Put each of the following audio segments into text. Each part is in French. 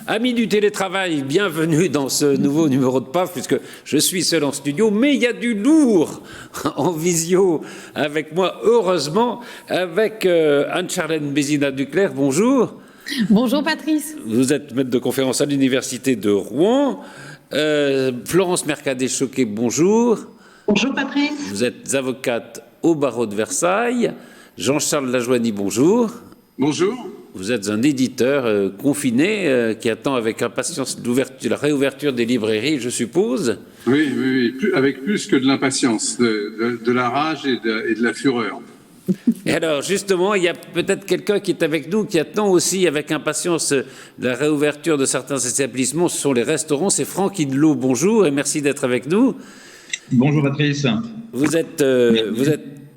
Amis du télétravail, bienvenue dans ce nouveau numéro de PAF, puisque je suis seul en studio, mais il y a du lourd en visio avec moi, heureusement, avec Anne-Charlène Bézina-Duclerc. Bonjour. Bonjour Patrice. Vous êtes maître de conférence à l'Université de Rouen. Florence Mercadet-Choquet, bonjour. Bonjour Patrice. Vous êtes avocate au barreau de Versailles. Jean-Charles Lajoigny, bonjour. Bonjour. Vous êtes un éditeur confiné qui attend avec impatience la réouverture des librairies, je suppose. Oui, avec plus que de l'impatience, de la rage et de la fureur. Et alors, justement, il y a peut-être quelqu'un qui est avec nous, qui attend aussi avec impatience la réouverture de certains établissements. Ce sont les restaurants. C'est Franck Hidlot. Bonjour et merci d'être avec nous. Bonjour Patrice. Vous êtes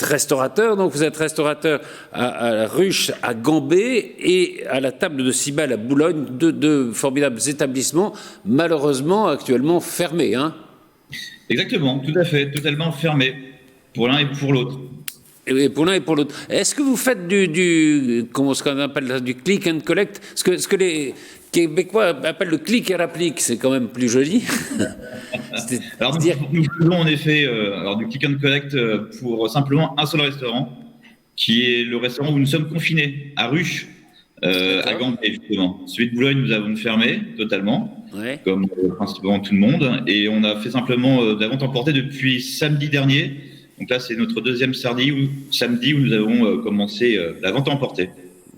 restaurateur, donc vous êtes restaurateur à la Ruche, à Gambé et à la Table de Cybèle à Boulogne, deux formidables établissements, malheureusement actuellement fermés. Hein. Exactement, tout à fait, totalement fermés, pour l'un et pour l'autre. Et pour l'un et pour l'autre. Est-ce que vous faites ce qu'on appelle du click and collect, ce que les Québécois appellent le click et rapplique, c'est quand même plus joli. Alors nous faisons en effet du click and collect pour simplement un seul restaurant, qui est le restaurant où nous sommes confinés, à Ruche, à Gambé justement. Celui de Boulogne, nous avons fermé totalement, comme principalement tout le monde, et on a fait simplement de la vente emportée depuis samedi dernier. Donc là, c'est notre deuxième samedi où nous avons commencé la vente emportée.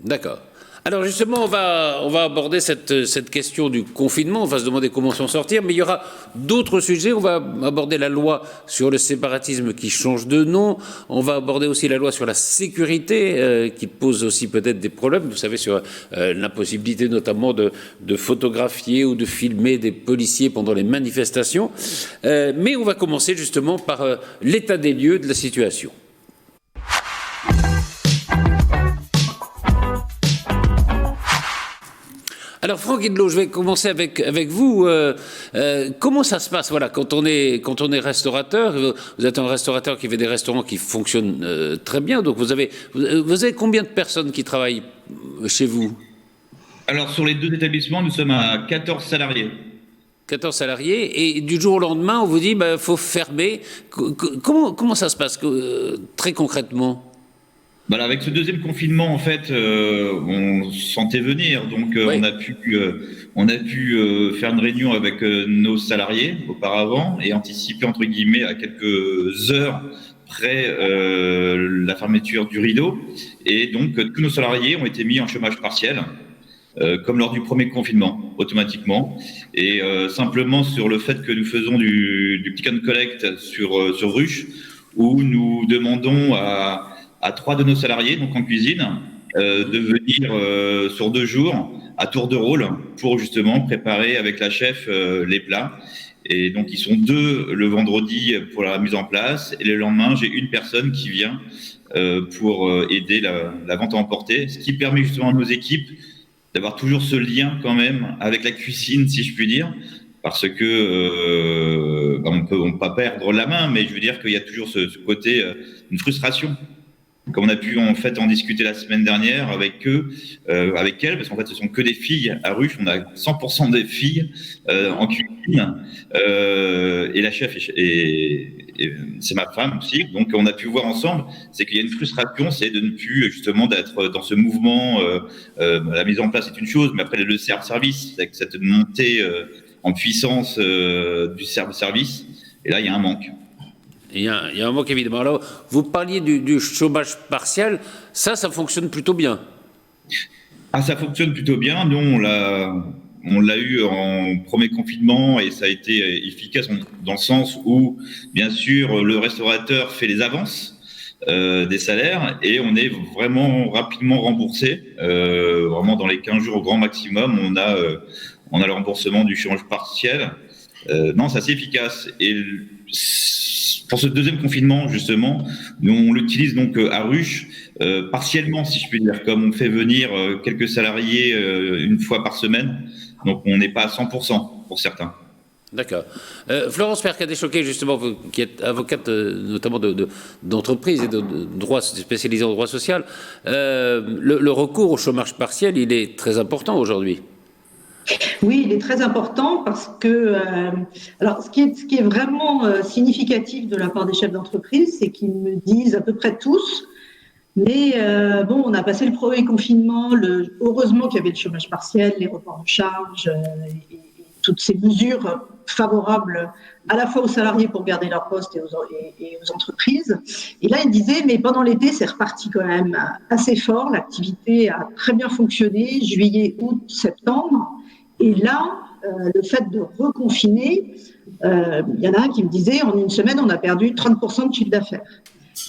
D'accord. Alors justement, on va aborder cette question du confinement, on va se demander comment s'en sortir, mais il y aura d'autres sujets. On va aborder la loi sur le séparatisme qui change de nom, on va aborder aussi la loi sur la sécurité qui pose aussi peut-être des problèmes, vous savez, sur l'impossibilité notamment de photographier ou de filmer des policiers pendant les manifestations. Mais on va commencer justement par l'état des lieux de la situation. Alors Franck Hidlot, je vais commencer avec vous. Comment ça se passe, voilà, quand on est restaurateur? Vous êtes un restaurateur qui fait des restaurants qui fonctionnent très bien. Donc vous avez combien de personnes qui travaillent chez vous? Alors sur les deux établissements, nous sommes à 14 salariés. 14 salariés, et du jour au lendemain, on vous dit faut fermer. Comment ça se passe très concrètement? Voilà, avec ce deuxième confinement, en fait, on sentait venir, donc on a pu faire une réunion avec nos salariés auparavant et anticiper entre guillemets à quelques heures près la fermeture du rideau, et donc tous nos salariés ont été mis en chômage partiel. Comme lors du premier confinement, automatiquement, et simplement sur le fait que nous faisons du click and collect sur Ruche, où nous demandons à 3 de nos salariés, donc en cuisine, de venir sur 2 jours à tour de rôle pour justement préparer avec la chef les plats. Et donc ils sont 2 le vendredi pour la mise en place, et le lendemain j'ai une personne qui vient pour aider la vente à emporter, ce qui permet justement à nos équipes d'avoir toujours ce lien quand même avec la cuisine, si je puis dire, parce que on peut pas perdre la main, mais je veux dire qu'il y a toujours ce côté, une frustration. Comme on a pu en fait en discuter la semaine dernière avec elles, parce qu'en fait ce sont que des filles à Ruche, on a 100% des filles en cuisine, et la chef et c'est ma femme aussi, donc on a pu voir ensemble, c'est qu'il y a une frustration, c'est de ne plus justement d'être dans ce mouvement, la mise en place est une chose, mais après le service, avec cette montée en puissance du service, et là il y a un manque. Il y a un manque évidemment. Alors, vous parliez du chômage partiel, ça fonctionne plutôt bien. Ah, ça fonctionne plutôt bien. Nous, on l'a eu en premier confinement et ça a été efficace dans le sens où, bien sûr, le restaurateur fait les avances des salaires et on est vraiment rapidement remboursé. Vraiment dans les 15 jours au grand maximum, on a le remboursement du chômage partiel. Non, c'est assez efficace. Et pour ce deuxième confinement, justement, nous, on l'utilise donc à Ruche, partiellement, si je puis dire, comme on fait venir quelques salariés une fois par semaine. Donc, on n'est pas à 100% pour certains. D'accord. Florence Mercadet-Choquet, justement, vous, qui êtes avocate notamment d'entreprise et de droit spécialisée en droit social, le recours au chômage partiel, il est très important aujourd'hui. Oui, il est très important parce que, alors, ce qui est vraiment significatif de la part des chefs d'entreprise, c'est qu'ils me disent à peu près tous, mais bon, on a passé le premier confinement, heureusement qu'il y avait le chômage partiel, les reports de charges, et toutes ces mesures favorables à la fois aux salariés pour garder leur poste et aux entreprises. Et là, ils disaient, mais pendant l'été, c'est reparti quand même assez fort, l'activité a très bien fonctionné, juillet, août, septembre. Et là, le fait de reconfiner, il y en a un qui me disait, en une semaine, on a perdu 30% de chiffre d'affaires.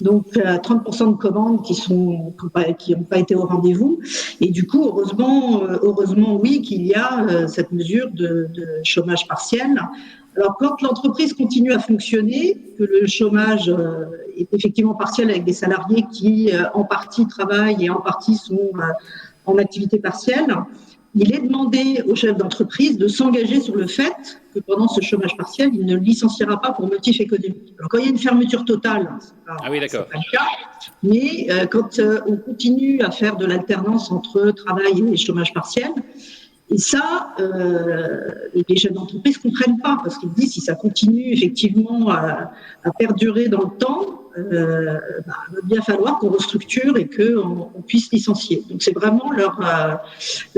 Donc, 30% de commandes qui n'ont pas été au rendez-vous. Et du coup, heureusement oui, qu'il y a cette mesure de chômage partiel. Alors, quand l'entreprise continue à fonctionner, que le chômage est effectivement partiel avec des salariés qui, en partie, travaillent et en partie sont en activité partielle, il est demandé au chef d'entreprise de s'engager sur le fait que pendant ce chômage partiel, il ne licenciera pas pour motif économique. Alors, quand il y a une fermeture totale, c'est pas le cas, mais quand on continue à faire de l'alternance entre travail et chômage partiel, et ça, les chefs d'entreprise ne comprennent pas, parce qu'ils disent si ça continue effectivement à perdurer dans le temps, il va bien falloir qu'on restructure et qu'on puisse licencier. Donc c'est vraiment leur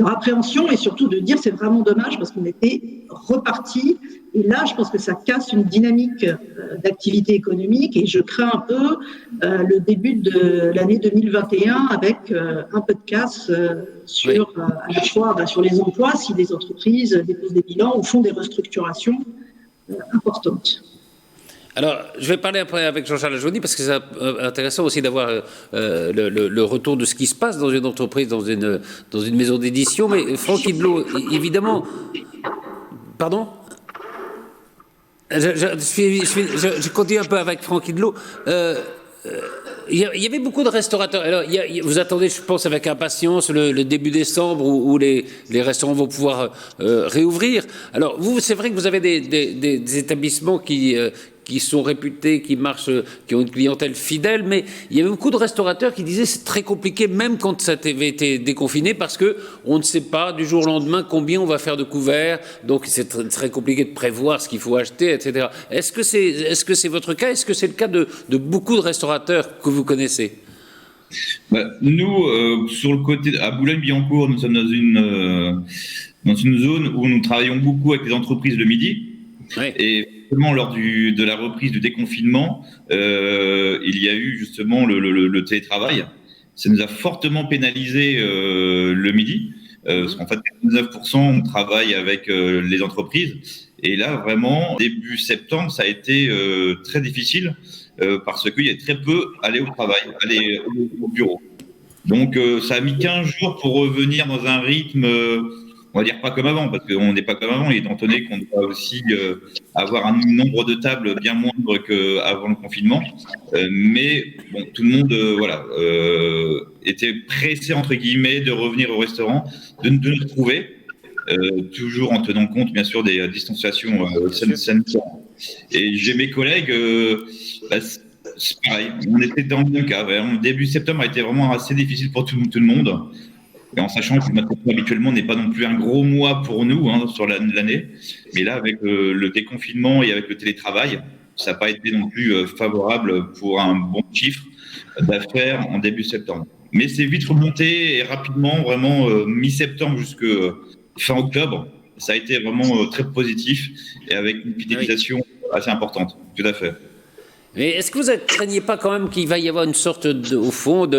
appréhension, et surtout de dire c'est vraiment dommage parce qu'on était reparti. Et là, je pense que ça casse une dynamique d'activité économique, et je crains un peu le début de l'année 2021 avec un peu de casse sur à la fois sur les emplois si les entreprises déposent des bilans ou font des restructurations importantes. Alors, je vais parler après avec Jean-Charles Ajouani parce que c'est intéressant aussi d'avoir le retour de ce qui se passe dans une entreprise, dans une maison d'édition. Mais Franck Hidlot, évidemment... Pardon ? Je continue un peu avec Franck Hidlot. Il y avait beaucoup de restaurateurs. Alors, vous attendez, je pense, avec impatience le début décembre où les restaurants vont pouvoir réouvrir. Alors, c'est vrai que vous avez des établissements qui sont réputés, qui marchent, qui ont une clientèle fidèle, mais il y avait beaucoup de restaurateurs qui disaient c'est très compliqué, même quand ça avait été déconfiné, parce que on ne sait pas du jour au lendemain combien on va faire de couverts, donc c'est très compliqué de prévoir ce qu'il faut acheter, etc. Est-ce que c'est votre cas? Est-ce que c'est le cas de beaucoup de restaurateurs que vous connaissez? Nous, sur le côté à Boulogne-Billancourt, nous sommes dans une zone où nous travaillons beaucoup avec les entreprises le midi. Ouais. Et lors de la reprise du déconfinement, il y a eu justement le télétravail. Ça nous a fortement pénalisé le midi, parce qu'en fait, 99% on travaille avec les entreprises. Et là, vraiment, début septembre, ça a été très difficile parce qu'il y a très peu aller au travail, aller au bureau. Donc, ça a mis 15 jours pour revenir dans un rythme... on va dire pas comme avant, parce qu'on n'est pas comme avant, étant donné qu'on doit aussi avoir un nombre de tables bien moindre qu'avant le confinement. Mais bon, tout le monde était pressé, entre guillemets, de revenir au restaurant, de nous retrouver, toujours en tenant compte, bien sûr, des distanciations sanitaires. Et j'ai mes collègues, c'est pareil, on était dans le même cas. Début septembre a été vraiment assez difficile pour tout le monde. Et en sachant que notre habituellement n'est pas non plus un gros mois pour nous sur l'année, mais là avec le déconfinement et avec le télétravail, ça n'a pas été non plus favorable pour un bon chiffre d'affaires en début septembre. Mais c'est vite remonté et rapidement, vraiment mi-septembre jusqu'à fin octobre, ça a été vraiment très positif et avec une fidélisation assez importante, tout à fait. Mais est-ce que vous ne craignez pas quand même qu'il va y avoir une sorte au fond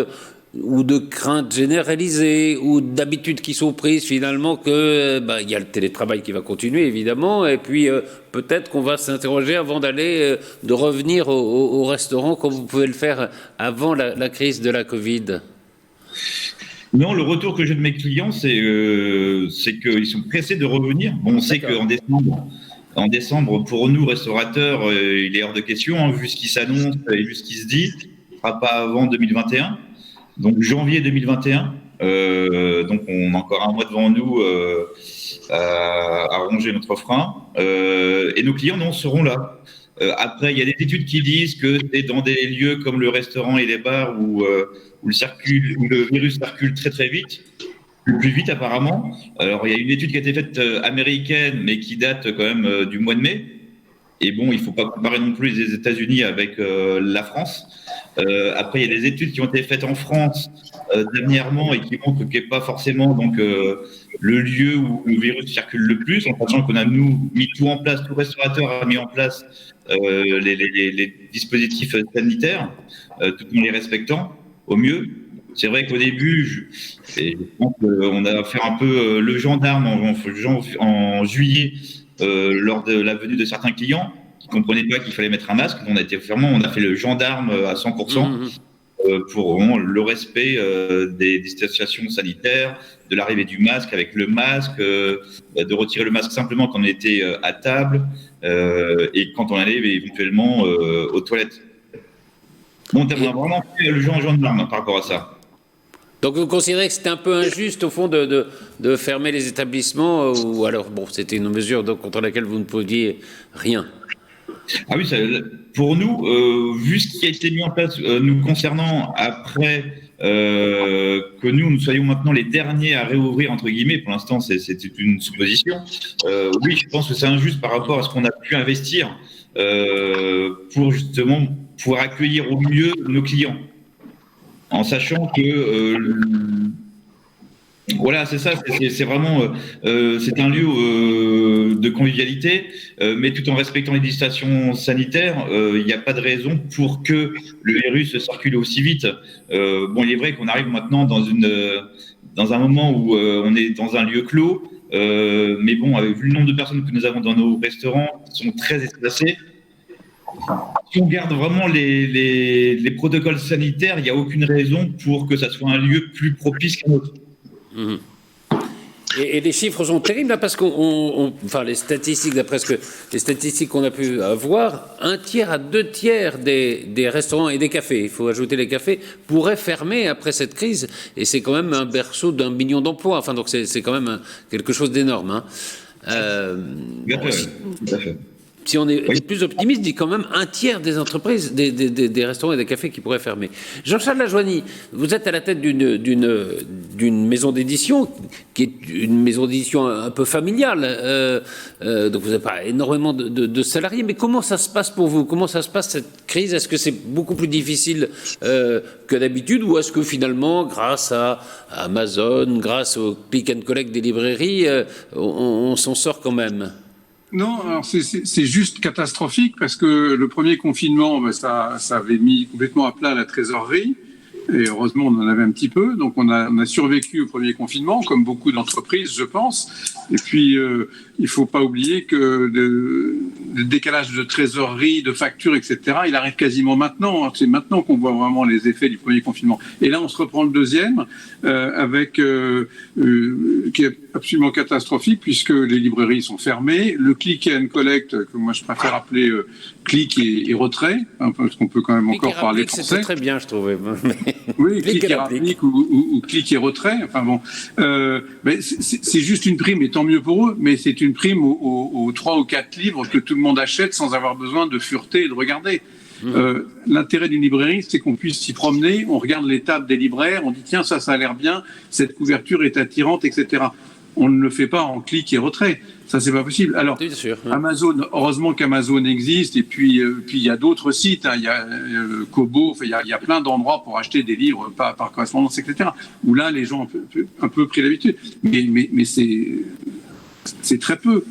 ou de craintes généralisées, ou d'habitudes qui sont prises finalement que y a le télétravail qui va continuer évidemment, et puis peut-être qu'on va s'interroger avant de revenir au restaurant comme vous pouvez le faire avant la crise de la Covid? Non, le retour que j'ai de mes clients, c'est qu'ils sont pressés de revenir. Bon, on sait qu'en décembre, pour nous restaurateurs, il est hors de question, vu ce qui s'annonce et vu ce qui se dit, ce ne sera pas avant 2021. Donc janvier 2021, donc on a encore un mois devant nous à ronger notre frein, et nos clients seront là. Après, il y a des études qui disent que c'est dans des lieux comme le restaurant et les bars où le virus circule très très vite, plus vite apparemment. Alors il y a une étude qui a été faite américaine, mais qui date quand même du mois de mai. Et bon, il ne faut pas comparer non plus les États-Unis avec la France. Après, il y a des études qui ont été faites en France dernièrement et qui montrent qu'il n'est pas forcément donc le lieu où le virus circule le plus, en sachant qu'on a nous mis tout en place, tout restaurateur a mis en place les dispositifs sanitaires, tout en les respectant au mieux. C'est vrai qu'au début, je pense qu'on a fait un peu le gendarme en juillet lors de la venue de certains clients qui ne comprenaient pas qu'il fallait mettre un masque. On a fait le gendarme à 100% pour vraiment le respect des distanciations sanitaires, de l'arrivée du masque avec le masque, de retirer le masque simplement quand on était à table et quand on allait éventuellement aux toilettes. Bon, on a vraiment fait le gendarme par rapport à ça. Donc vous considérez que c'était un peu injuste au fond de fermer les établissements ou alors bon c'était une mesure contre laquelle vous ne pouviez rien? Ah oui, pour nous, vu ce qui a été mis en place nous concernant après que nous soyons maintenant les derniers à réouvrir entre guillemets, pour l'instant c'est une supposition. Oui, je pense que c'est injuste par rapport à ce qu'on a pu investir pour justement pouvoir accueillir au mieux nos clients. En sachant que voilà, c'est ça, c'est vraiment c'est un lieu de convivialité, mais tout en respectant les distanciations sanitaires, il n'y a pas de raison pour que le virus circule aussi vite. Bon, il est vrai qu'on arrive maintenant dans un moment où on est dans un lieu clos, mais bon, vu le nombre de personnes que nous avons dans nos restaurants, qui sont très espacés. Si on garde vraiment les protocoles sanitaires, il n'y a aucune raison pour que ça soit un lieu plus propice qu'un autre. Mmh. Et les chiffres sont terribles là, parce enfin les statistiques, d'après les statistiques qu'on a pu avoir, 1/3 à 2/3 des restaurants et des cafés, il faut ajouter les cafés, pourraient fermer après cette crise, et c'est quand même un berceau d'1 million d'emplois. Enfin donc c'est quand même quelque chose d'énorme. Hein. Tout à fait. Si on est plus optimiste, dit quand même 1/3 des entreprises, des restaurants et des cafés qui pourraient fermer. Jean-Charles Lajoigny, vous êtes à la tête d'une maison d'édition qui est une maison d'édition un peu familiale. Donc vous n'avez pas énormément de salariés, mais comment ça se passe pour vous? Comment ça se passe cette crise? Est-ce que c'est beaucoup plus difficile que d'habitude, ou est-ce que finalement, grâce à Amazon, grâce au click and collect des librairies, on s'en sort quand même? Non, alors c'est juste catastrophique parce que le premier confinement, ça avait mis complètement à plat la trésorerie. Et heureusement, on en avait un petit peu. Donc, on a survécu au premier confinement, comme beaucoup d'entreprises, je pense. Et puis, il ne faut pas oublier que le décalage de trésorerie, de factures, etc., il arrive quasiment maintenant. C'est maintenant qu'on voit vraiment les effets du premier confinement. Et là, on se reprend le deuxième, qui est absolument catastrophique, puisque les librairies sont fermées. Le click and collect, que moi je préfère appeler click et retrait, hein, parce qu'on peut quand même encore parler français. C'est très bien, je trouvais. Oui, click et rapplique ou click et retrait. Enfin bon, mais c'est juste une prime, et tant mieux pour eux. Mais c'est une prime aux 3 ou 4 livres que tout le monde achète sans avoir besoin de fureter et de regarder. L'intérêt d'une librairie, c'est qu'on puisse s'y promener, on regarde les tables des libraires, on dit tiens, ça a l'air bien, cette couverture est attirante, etc. On ne le fait pas en clic et retrait. Ça, c'est pas possible. Alors, sûr, hein. Amazon, heureusement qu'Amazon existe, et puis il y a d'autres sites, hein, il y a Kobo, il y a plein d'endroits pour acheter des livres par correspondance, etc. Où là, les gens ont un peu pris l'habitude. Mais c'est très peu,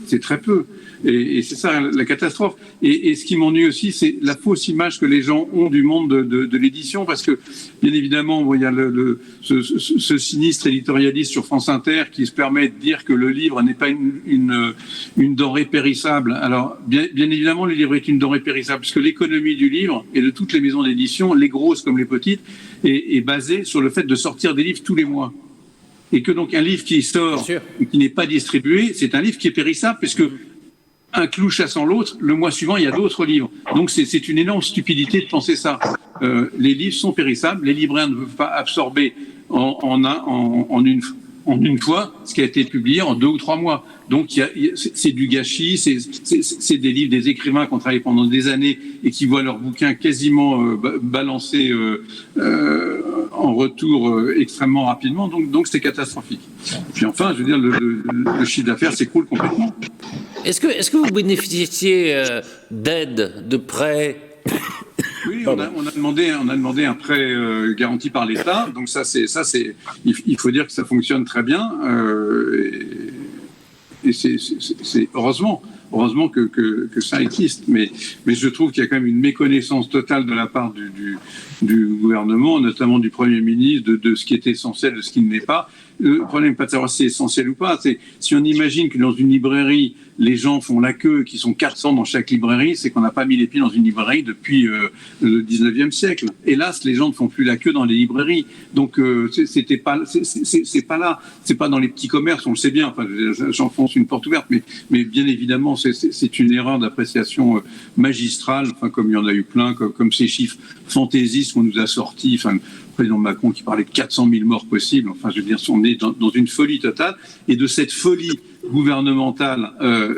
Et c'est ça la catastrophe. Et ce qui m'ennuie aussi, c'est la fausse image que les gens ont du monde de l'édition, parce que, bien évidemment, il y a ce sinistre éditorialiste sur France Inter qui se permet de dire que le livre n'est pas une denrée périssable. Alors, bien évidemment, le livre est une denrée périssable, parce que l'économie du livre et de toutes les maisons d'édition, les grosses comme les petites, est basée sur le fait de sortir des livres tous les mois. Et que donc un livre qui sort et qui n'est pas distribué, c'est un livre qui est périssable, puisque un clou chassant l'autre, le mois suivant, il y a d'autres livres. Donc c'est une énorme stupidité de penser ça. Les livres sont périssables, les libraires ne peuvent pas absorber en en une fois ce qui a été publié en 2 ou 3 mois. Donc c'est du gâchis, c'est des livres des écrivains qui ont travaillé pendant des années et qui voient leurs bouquins quasiment balancés en retour extrêmement rapidement. Donc c'est catastrophique. Puis enfin, je veux dire, le chiffre d'affaires s'écroule complètement. Est-ce que vous bénéficiez d'aide, de prêts? Oui, on a demandé un prêt garanti par l'État. Donc il faut dire que ça fonctionne très bien. Et c'est heureusement que ça existe. Mais je trouve qu'il y a quand même une méconnaissance totale de la part du gouvernement, notamment du Premier ministre, de ce qui est essentiel, de ce qui ne l'est pas. Le problème n'est pas de savoir si c'est essentiel ou pas. C'est si on imagine que dans une librairie, les gens font la queue, qui sont 400 dans chaque librairie, c'est qu'on n'a pas mis les pieds dans une librairie depuis le 19e siècle. Hélas, les gens ne font plus la queue dans les librairies. Donc, c'est pas là. C'est pas dans les petits commerces, on le sait bien. Enfin, j'enfonce une porte ouverte, mais bien évidemment, c'est une erreur d'appréciation magistrale, enfin, comme il y en a eu plein, comme ces chiffres fantaisistes qu'on nous a sortis, enfin, le président Macron qui parlait de 400 000 morts possibles. Enfin, je veux dire, on est dans une folie totale. Et de cette folie gouvernementale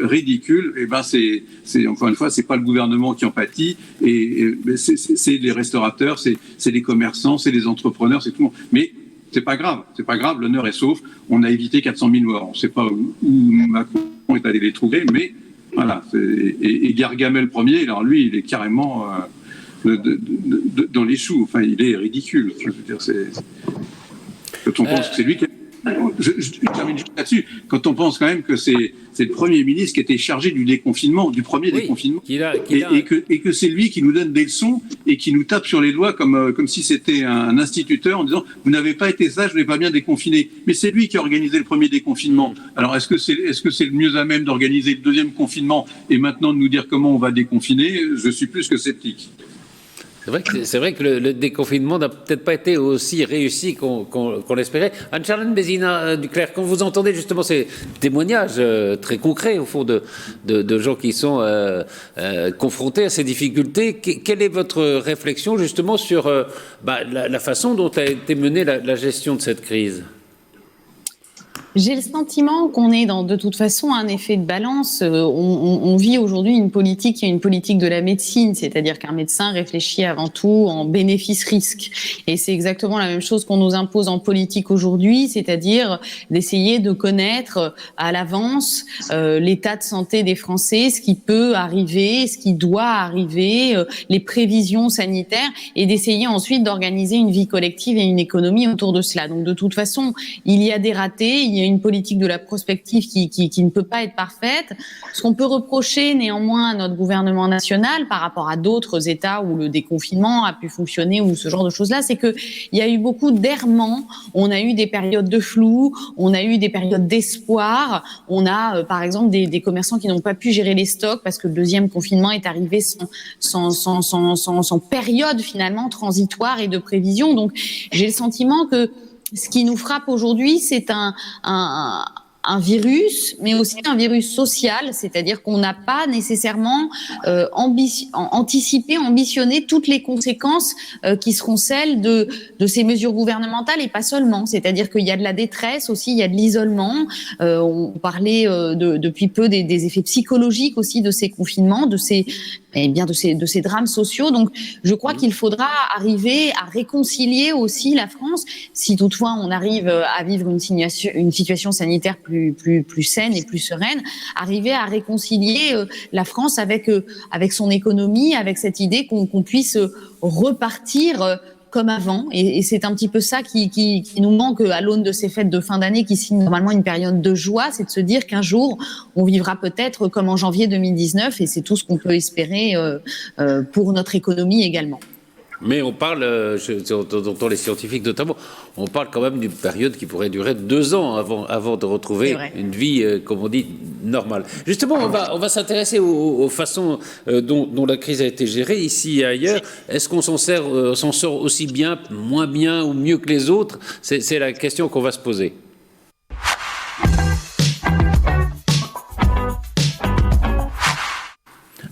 ridicule, et ben c'est encore une fois, c'est pas le gouvernement qui en pâtit, et c'est les restaurateurs, c'est les commerçants, c'est les entrepreneurs, c'est tout le monde. Mais c'est pas grave, l'honneur est sauf. On a évité 400 000 morts. On ne sait pas où Macron est allé les trouver, mais voilà. Et Gargamel premier, alors lui, il est carrément dans les choux. Enfin, il est ridicule. Je veux dire, quand on pense que c'est lui qui je termine juste là-dessus. Quand on pense quand même que c'est le Premier ministre qui était chargé du déconfinement, du premier déconfinement, et que c'est lui qui nous donne des leçons et qui nous tape sur les doigts comme si c'était un instituteur en disant « Vous n'avez pas été sage, vous n'avez pas bien déconfiné ». Mais c'est lui qui a organisé le premier déconfinement. Alors est-ce que c'est le mieux à même d'organiser le deuxième confinement et maintenant de nous dire comment on va déconfiner? Je suis plus que sceptique. C'est vrai que le déconfinement n'a peut-être pas été aussi réussi qu'on l'espérait. Anne-Charlène Bézina-Duclercq, quand vous entendez justement ces témoignages très concrets, au fond, de gens qui sont confrontés à ces difficultés, quelle est votre réflexion justement sur la façon dont a été menée la gestion de cette crise ? J'ai le sentiment qu'on est dans, de toute façon, un effet de balance. On vit aujourd'hui une politique qui est une politique de la médecine, c'est-à-dire qu'un médecin réfléchit avant tout en bénéfice-risque. Et c'est exactement la même chose qu'on nous impose en politique aujourd'hui, c'est-à-dire d'essayer de connaître à l'avance l'état de santé des Français, ce qui peut arriver, ce qui doit arriver, les prévisions sanitaires, et d'essayer ensuite d'organiser une vie collective et une économie autour de cela. Donc de toute façon, il y a des ratés, il y a une politique de la prospective qui ne peut pas être parfaite. Ce qu'on peut reprocher néanmoins à notre gouvernement national par rapport à d'autres États où le déconfinement a pu fonctionner ou ce genre de choses-là, c'est qu'il y a eu beaucoup d'errements. On a eu des périodes de flou, on a eu des périodes d'espoir. On a par exemple des commerçants qui n'ont pas pu gérer les stocks parce que le deuxième confinement est arrivé sans période finalement transitoire et de prévision. Donc j'ai le sentiment que ce qui nous frappe aujourd'hui, c'est un virus, mais aussi un virus social, c'est-à-dire qu'on n'a pas nécessairement anticipé, ambitionné toutes les conséquences qui seront celles de ces mesures gouvernementales et pas seulement. C'est-à-dire qu'il y a de la détresse aussi, il y a de l'isolement. On parlait depuis peu des effets psychologiques aussi de ces confinements, de ces drames sociaux. Donc, je crois qu'il faudra arriver à réconcilier aussi la France, si toutefois on arrive à vivre une situation sanitaire plus saine et plus sereine, arriver à réconcilier la France avec son économie, avec cette idée qu'on puisse repartir comme avant. Et c'est un petit peu ça qui nous manque à l'aune de ces fêtes de fin d'année qui signent normalement une période de joie, c'est de se dire qu'un jour, on vivra peut-être comme en janvier 2019, et c'est tout ce qu'on peut espérer pour notre économie également. Mais on parle, dont les scientifiques notamment, on parle quand même d'une période qui pourrait durer 2 ans avant de retrouver une vie, comme on dit, normale. Justement, on va s'intéresser aux façons dont la crise a été gérée ici et ailleurs. Est-ce qu'on s'en sort aussi bien, moins bien ou mieux que les autres? C'est la question qu'on va se poser.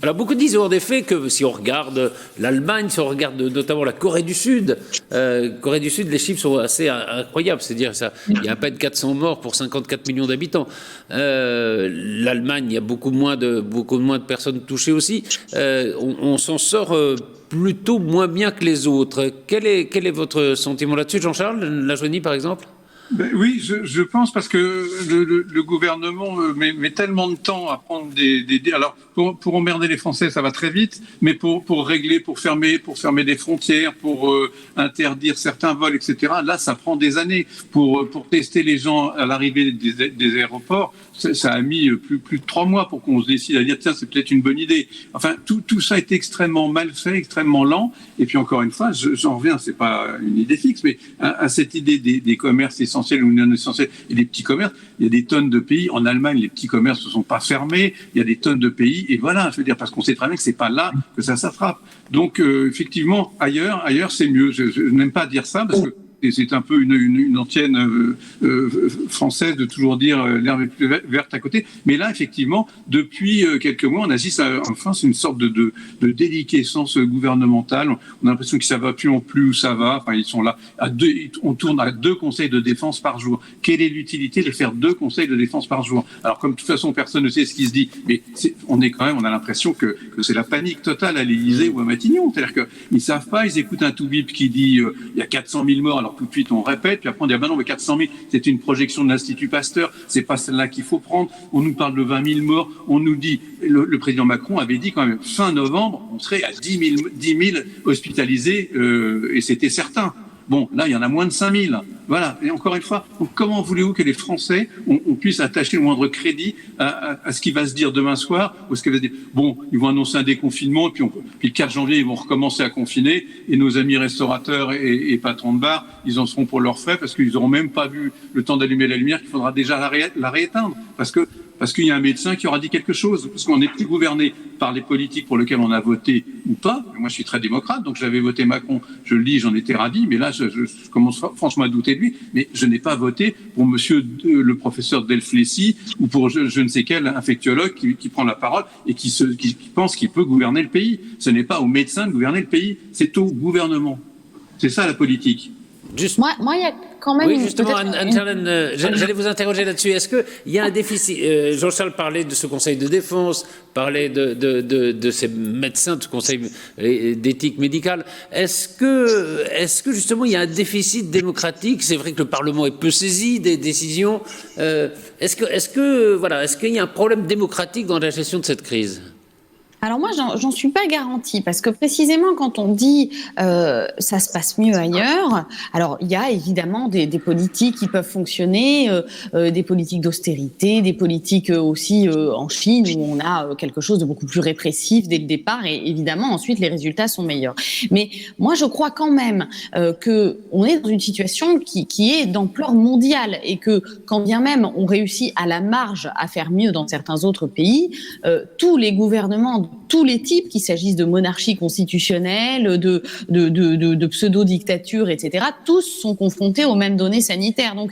Alors beaucoup disent en effet que si on regarde l'Allemagne, si on regarde notamment la Corée du Sud, les chiffres sont assez incroyables. C'est-à-dire il y a à peine 400 morts pour 54 millions d'habitants. L'Allemagne, il y a beaucoup moins de personnes touchées aussi. On s'en sort plutôt moins bien que les autres. Quel est votre sentiment là-dessus, Jean-Charles Lajoigny, par exemple? Ben oui, je pense parce que le gouvernement met tellement de temps à prendre alors pour emmerder les Français, ça va très vite, mais pour régler, pour fermer des frontières, pour interdire certains vols, etc. Là, ça prend des années pour tester les gens à l'arrivée des aéroports. Ça a mis plus de 3 mois pour qu'on se décide à dire tiens, c'est peut-être une bonne idée. Enfin, tout ça est extrêmement mal fait, extrêmement lent. Et puis encore une fois, j'en reviens, c'est pas une idée fixe, mais à cette idée des commerces essentiels ou non essentiels et des petits commerces. Il y a des tonnes de pays. En Allemagne, les petits commerces ne sont pas fermés. Il y a des tonnes de pays. Et voilà, je veux dire, parce qu'on sait très bien que c'est pas là que ça s'attrape. Donc, effectivement, ailleurs, c'est mieux. Je n'aime pas dire ça parce que c'est un peu une ancienne française de toujours dire l'herbe est plus verte à côté. Mais là, effectivement, depuis quelques mois, on assiste enfin, c'est une sorte de déliquescence gouvernementale. On a l'impression que ça va plus en plus où ça va. Enfin, ils sont là on tourne à 2 conseils de défense par jour. Quelle est l'utilité de faire 2 conseils de défense par jour? Alors, comme de toute façon, personne ne sait ce qui se dit, mais on a l'impression que c'est la panique totale à l'Élysée ou à Matignon. C'est-à-dire qu'ils savent pas, ils écoutent un toubib qui dit il y a 400 000 morts. Alors tout de suite on répète, puis après on dit non mais 400 000 c'est une projection de l'Institut Pasteur, c'est pas celle-là qu'il faut prendre. On nous parle de 20 000 morts, on nous dit le président Macron avait dit quand même fin novembre on serait à 10 000 hospitalisés et c'était certain. Bon, là, il y en a moins de 5 000. Voilà. Et encore une fois, comment voulez-vous que les Français, on puisse attacher le moindre crédit à ce qui va se dire demain soir, ou ce qui va se dire, bon, ils vont annoncer un déconfinement, puis le 4 janvier, ils vont recommencer à confiner, et nos amis restaurateurs et patrons de bar, ils en seront pour leurs frais, parce qu'ils n'auront même pas vu le temps d'allumer la lumière, qu'il faudra déjà la rééteindre. Parce qu'il y a un médecin qui aura dit quelque chose, parce qu'on n'est plus gouverné par les politiques pour lesquels on a voté ou pas. Moi, je suis très démocrate, donc j'avais voté Macron, je le dis, j'en étais ravi, mais là, je commence franchement à douter de lui, mais je n'ai pas voté pour monsieur le professeur Delflécy ou pour je ne sais quel infectiologue qui prend la parole et qui pense qu'il peut gouverner le pays. Ce n'est pas aux médecins de gouverner le pays, c'est au gouvernement. C'est ça la politique. Juste... Moi, il y a quand même. Oui, justement, Anne-Charlène, j'allais vous interroger là-dessus. Est-ce qu'il y a un déficit Jean-Charles parlait de ce conseil de défense, parlait de ces médecins, de ce conseil d'éthique médicale. Est-ce que justement il y a un déficit démocratique? C'est vrai que le Parlement est peu saisi des décisions. Est-ce qu'il y a un problème démocratique dans la gestion de cette crise? Alors moi, j'en suis pas garantie, parce que précisément quand on dit ça se passe mieux ailleurs, alors il y a évidemment des politiques qui peuvent fonctionner, des politiques d'austérité, des politiques aussi en Chine où on a quelque chose de beaucoup plus répressif dès le départ, et évidemment ensuite les résultats sont meilleurs. Mais moi je crois quand même que on est dans une situation qui est d'ampleur mondiale, et que quand bien même on réussit à la marge à faire mieux dans certains autres pays, tous les gouvernements tous les types, qu'il s'agisse de monarchie constitutionnelle, de pseudo-dictature, etc., tous sont confrontés aux mêmes données sanitaires. Donc,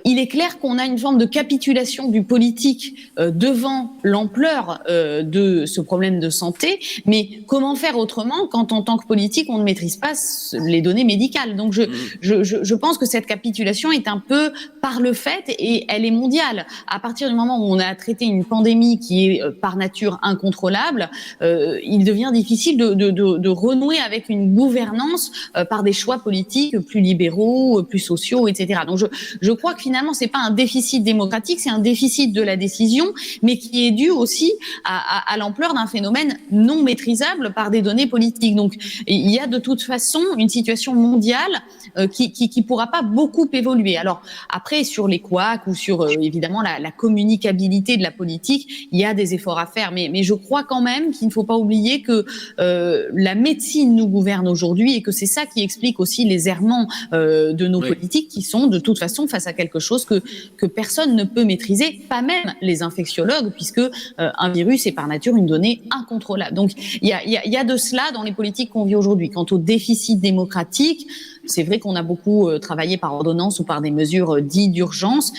il est clair qu'on a une forme de capitulation du politique devant l'ampleur de ce problème de santé, mais comment faire autrement quand en tant que politique on ne maîtrise pas les données médicales? Donc je pense que cette capitulation est un peu par le fait, et elle est mondiale. À partir du moment où on a traité une pandémie qui est par nature incontrôlable, il devient difficile de renouer avec une gouvernance par des choix politiques plus libéraux, plus sociaux, etc. Donc je crois que finalement c'est pas un déficit démocratique, c'est un déficit de la décision, mais qui est dû aussi à l'ampleur d'un phénomène non maîtrisable par des données politiques. Donc il y a de toute façon une situation mondiale qui pourra pas beaucoup évoluer. Alors après, sur les couacs ou sur évidemment la communicabilité de la politique, il y a des efforts à faire, mais je crois quand même qu'il ne faut pas oublier que la médecine nous gouverne aujourd'hui, et que c'est ça qui explique aussi les errements de nos politiques, qui sont de toute façon face à quelque chose que personne ne peut maîtriser, pas même les infectiologues, puisque un virus est par nature une donnée incontrôlable. Donc il y a de cela dans les politiques qu'on vit aujourd'hui. Quant au déficit démocratique, c'est vrai qu'on a beaucoup travaillé par ordonnance ou par des mesures dites d'urgence.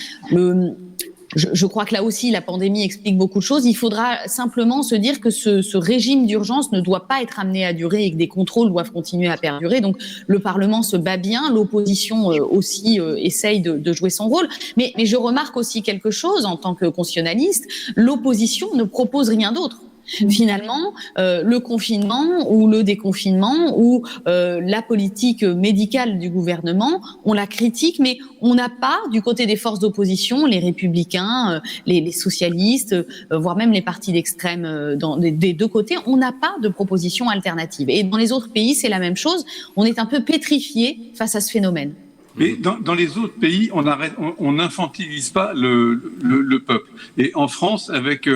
je crois que là aussi, la pandémie explique beaucoup de choses. Il faudra simplement se dire que ce régime d'urgence ne doit pas être amené à durer et que des contrôles doivent continuer à perdurer. Donc, le Parlement se bat bien, l'opposition aussi essaye de jouer son rôle. Mais je remarque aussi quelque chose en tant que constitutionnaliste, l'opposition ne propose rien d'autre. Finalement, le confinement ou le déconfinement ou la politique médicale du gouvernement, on la critique, mais on n'a pas, du côté des forces d'opposition, les républicains, les socialistes, voire même les partis d'extrême des deux côtés, on n'a pas de proposition alternative. Et dans les autres pays, c'est la même chose. On est un peu pétrifié face à ce phénomène. Mais dans les autres pays, on n'infantilise pas le peuple. Et en France, avec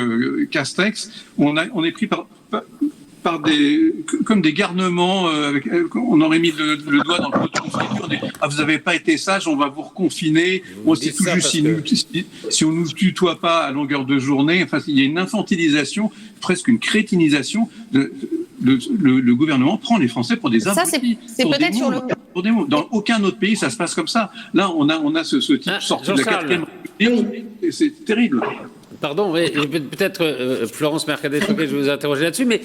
Castex, on est pris par comme des garnements. On aurait mis le doigt dans le pot de confiture. Vous n'avez pas été sage, on va vous reconfiner. C'est tout juste si on nous tutoie pas à longueur de journée. Enfin, il y a une infantilisation, presque une crétinisation le gouvernement prend les Français pour des abrutis. C'est peut-être sur le... Dans aucun autre pays, ça se passe comme ça. Là, on a ce type sorti de la 4e République. C'est terrible. Pardon, mais peut-être, Florence Mercadet-Choquet, je vais vous interroger là-dessus, mais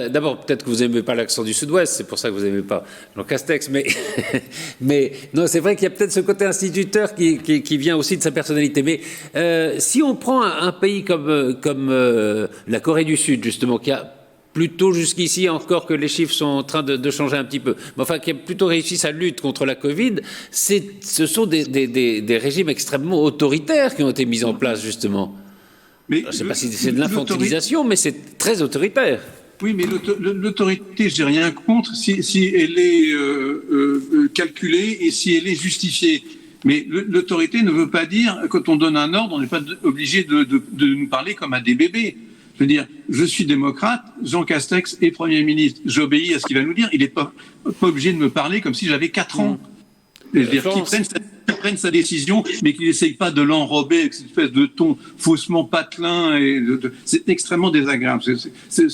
d'abord, peut-être que vous n'aimez pas l'accent du Sud-Ouest, c'est pour ça que vous n'aimez pas Jean Castex, mais non, c'est vrai qu'il y a peut-être ce côté instituteur qui vient aussi de sa personnalité. Mais si on prend un pays comme la Corée du Sud, justement, qui a plutôt jusqu'ici, encore que les chiffres sont en train de changer un petit peu, mais enfin qui a plutôt réussi sa lutte contre la Covid, ce sont des régimes extrêmement autoritaires qui ont été mis en place, justement. Mais je ne sais pas si c'est de l'infantilisation, mais c'est très autoritaire. Oui, mais l'autorité, je n'ai rien contre si elle est calculée et si elle est justifiée. Mais l'autorité ne veut pas dire, quand on donne un ordre, on n'est pas obligé de nous parler comme à des bébés. Je veux dire, je suis démocrate, Jean Castex est Premier ministre, j'obéis à ce qu'il va nous dire, il n'est pas obligé de me parler comme si j'avais 4 ans. C'est-à-dire qu'il prenne sa décision, mais qu'il n'essaye pas de l'enrober avec cette espèce de ton faussement patelin. C'est extrêmement désagréable. C'est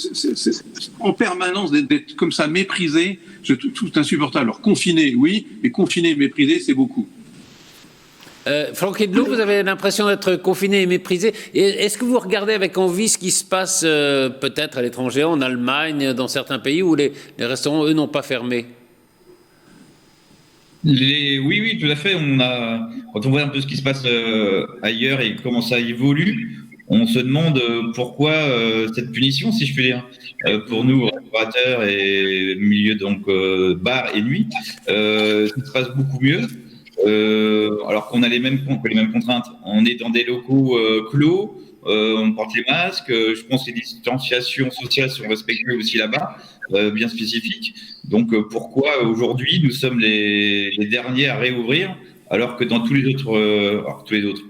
en permanence d'être comme ça méprisé, tout insupportable. Alors confiné, oui, mais confiné et méprisé, c'est beaucoup. Franck Hidlot, vous avez l'impression d'être confiné et méprisé. Est-ce que vous regardez avec envie ce qui se passe peut-être à l'étranger, en Allemagne, dans certains pays où les restaurants, eux, n'ont pas fermé? Oui, tout à fait. Quand on voit un peu ce qui se passe ailleurs et comment ça évolue, on se demande pourquoi cette punition, si je puis dire, pour nous, restaurateurs et milieu donc bar et nuit, ça se passe beaucoup mieux. Alors qu'on a les mêmes contraintes. On est dans des locaux clos, on porte les masques, je pense que les distanciations sociales sont respectées aussi là-bas, bien spécifiques. Donc pourquoi aujourd'hui nous sommes les derniers à réouvrir alors que dans tous les autres